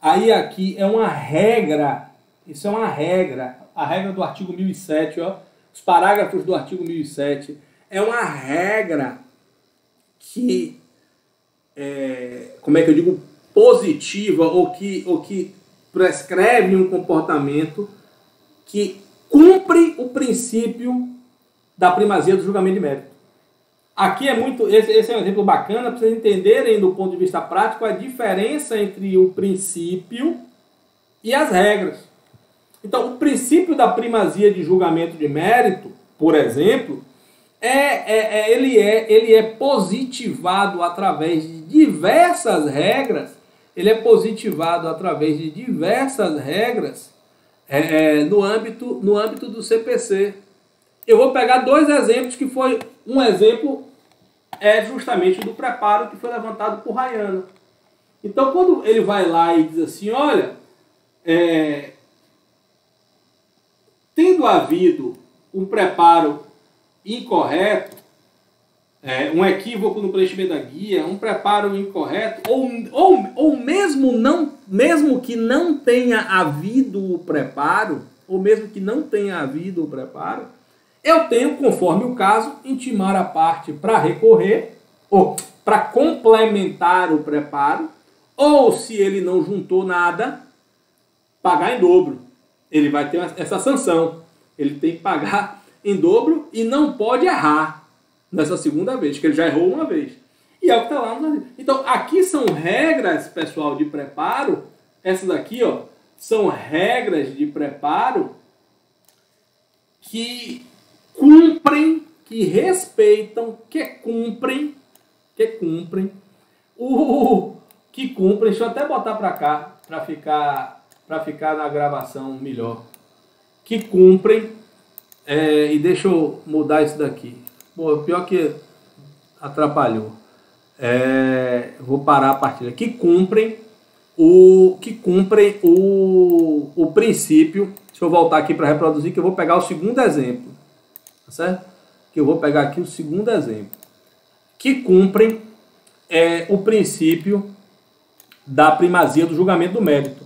aí aqui é uma regra, isso é uma regra, a regra do artigo 1007, os parágrafos do artigo 1007, é uma regra que, positiva, ou que prescreve um comportamento que cumpre o princípio da primazia do julgamento de mérito. Aqui esse é um exemplo bacana para vocês entenderem do ponto de vista prático a diferença entre o princípio e as regras. Então, o princípio da primazia de julgamento de mérito, por exemplo, ele é positivado através de diversas regras. No âmbito do CPC. Eu vou pegar 2 exemplos, que foi um exemplo justamente do preparo que foi levantado por Rayana. Então, quando ele vai lá e diz assim, olha, tendo havido um preparo incorreto, um equívoco no preenchimento da guia, um preparo incorreto, ou mesmo que não tenha havido o preparo, eu tenho, conforme o caso, intimar a parte para recorrer, ou para complementar o preparo, ou se ele não juntou nada, pagar em dobro. Ele vai ter essa sanção. Ele tem que pagar em dobro e não pode errar nessa segunda vez, que ele já errou uma vez. E é o que está lá no Brasil. Então, aqui são regras, pessoal, de preparo. Essas daqui, ó, são regras de preparo que cumprem, que respeitam, que cumprem, deixa eu até botar para cá, para ficar na gravação melhor, que cumprem, e deixa eu mudar isso daqui. Pô, pior que atrapalhou. Vou parar a partilha. Que cumprem o princípio. Deixa eu voltar aqui para reproduzir, que eu vou pegar o segundo exemplo. Tá certo? Que eu vou pegar aqui o segundo exemplo. Que cumprem o princípio da primazia do julgamento do mérito.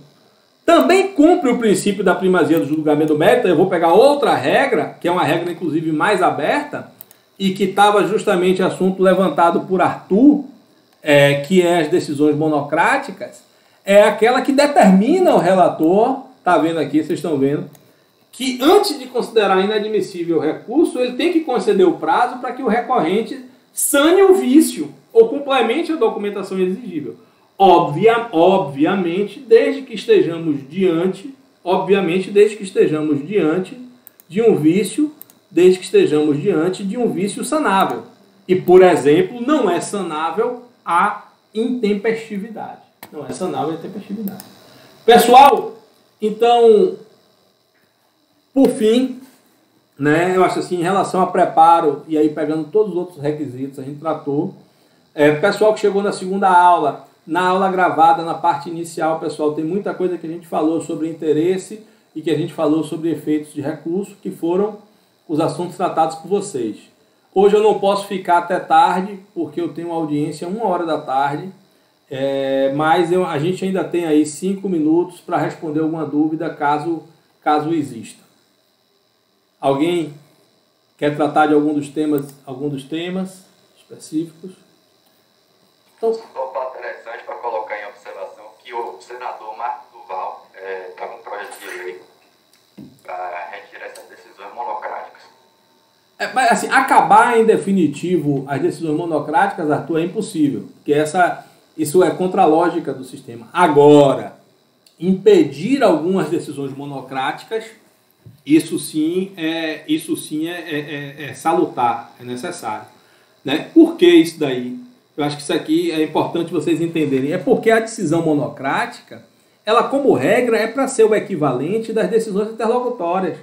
Também cumpre o princípio da primazia do julgamento do mérito. Eu vou pegar outra regra, que é uma regra inclusive mais aberta, e que estava justamente assunto levantado por Arthur, que é as decisões monocráticas, é aquela que determina o relator, tá vendo aqui, vocês estão vendo, que antes de considerar inadmissível o recurso, ele tem que conceder o prazo para que o recorrente sane o vício ou complemente a documentação exigível. Obviamente, desde que estejamos diante de um vício, sanável. E, por exemplo, não é sanável a intempestividade. Pessoal, então, por fim, né, eu acho assim, em relação a preparo, e aí pegando todos os outros requisitos, a gente tratou. Pessoal que chegou na segunda aula, na aula gravada, na parte inicial, pessoal, tem muita coisa que a gente falou sobre interesse e que a gente falou sobre efeitos de recurso, que foram os assuntos tratados por vocês. Hoje eu não posso ficar até tarde, porque eu tenho uma audiência 1h da tarde, mas a gente ainda tem aí 5 minutos para responder alguma dúvida, caso exista. Alguém quer tratar de algum dos temas específicos? Então, opa, interessante para colocar em observação que o senador Marco Duval está com um projeto de lei para retirar essas decisões monocráticas. Mas assim, acabar em definitivo as decisões monocráticas, Arthur, é impossível, porque isso é contra a lógica do sistema. Agora, impedir algumas decisões monocráticas, isso sim é salutar, é necessário. Né? Por que isso daí? Eu acho que isso aqui é importante vocês entenderem. É porque a decisão monocrática, ela como regra é para ser o equivalente das decisões interlocutórias.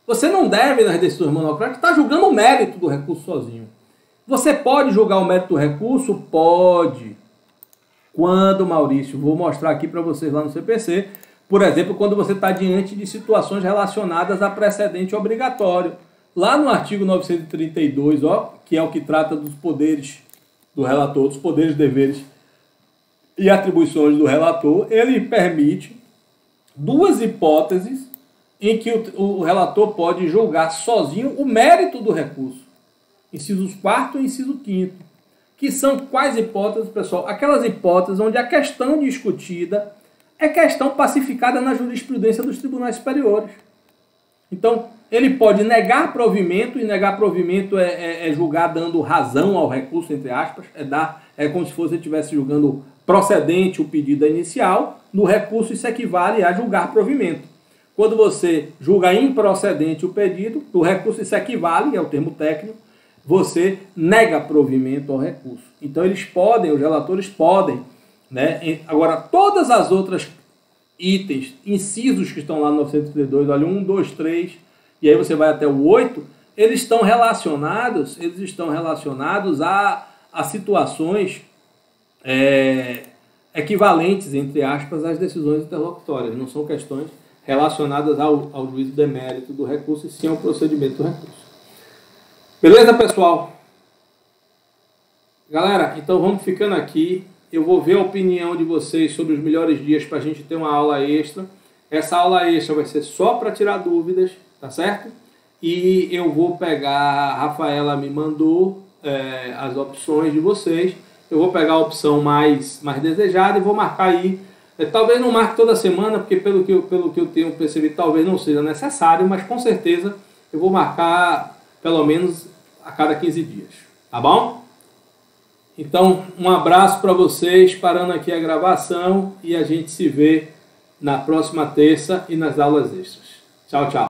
Você não deve, nas decisões monocráticas, estar julgando o mérito do recurso sozinho. Você pode julgar o mérito do recurso? Pode. Quando, Maurício? Vou mostrar aqui para vocês lá no CPC. Por exemplo, quando você está diante de situações relacionadas a precedente obrigatório. Lá no artigo 932, que é o que trata dos poderes do relator, dos poderes, deveres e atribuições do relator, ele permite duas hipóteses em que o relator pode julgar sozinho o mérito do recurso. Incisos 4º e inciso 5º. Que são quais hipóteses, pessoal? Aquelas hipóteses onde a questão discutida é questão pacificada na jurisprudência dos tribunais superiores. Então, ele pode negar provimento, e negar provimento é julgar dando razão ao recurso, entre aspas, é como se você estivesse julgando procedente o pedido inicial, no recurso isso equivale a julgar provimento. Quando você julga improcedente o pedido, no recurso isso equivale, é o termo técnico, você nega provimento ao recurso. Então os relatores podem, né? Agora, todas as outras itens, incisos que estão lá no 932, olha, 1, 2, 3, e aí você vai até o 8, eles estão relacionados a situações equivalentes, entre aspas, às decisões interlocutórias. Não são questões relacionadas ao juízo de mérito do recurso, e sim ao procedimento do recurso. Beleza, pessoal? Galera, então vamos ficando aqui. Eu vou ver a opinião de vocês sobre os melhores dias para a gente ter uma aula extra. Essa aula extra vai ser só para tirar dúvidas, tá certo? E eu vou pegar, a Rafaela me mandou as opções de vocês. Eu vou pegar a opção mais desejada e vou marcar aí. Talvez não marque toda semana, porque pelo que eu tenho percebido, talvez não seja necessário, mas com certeza eu vou marcar pelo menos a cada 15 dias. Tá bom? Então, um abraço para vocês, parando aqui a gravação, e a gente se vê na próxima terça e nas aulas extras. Tchau, tchau.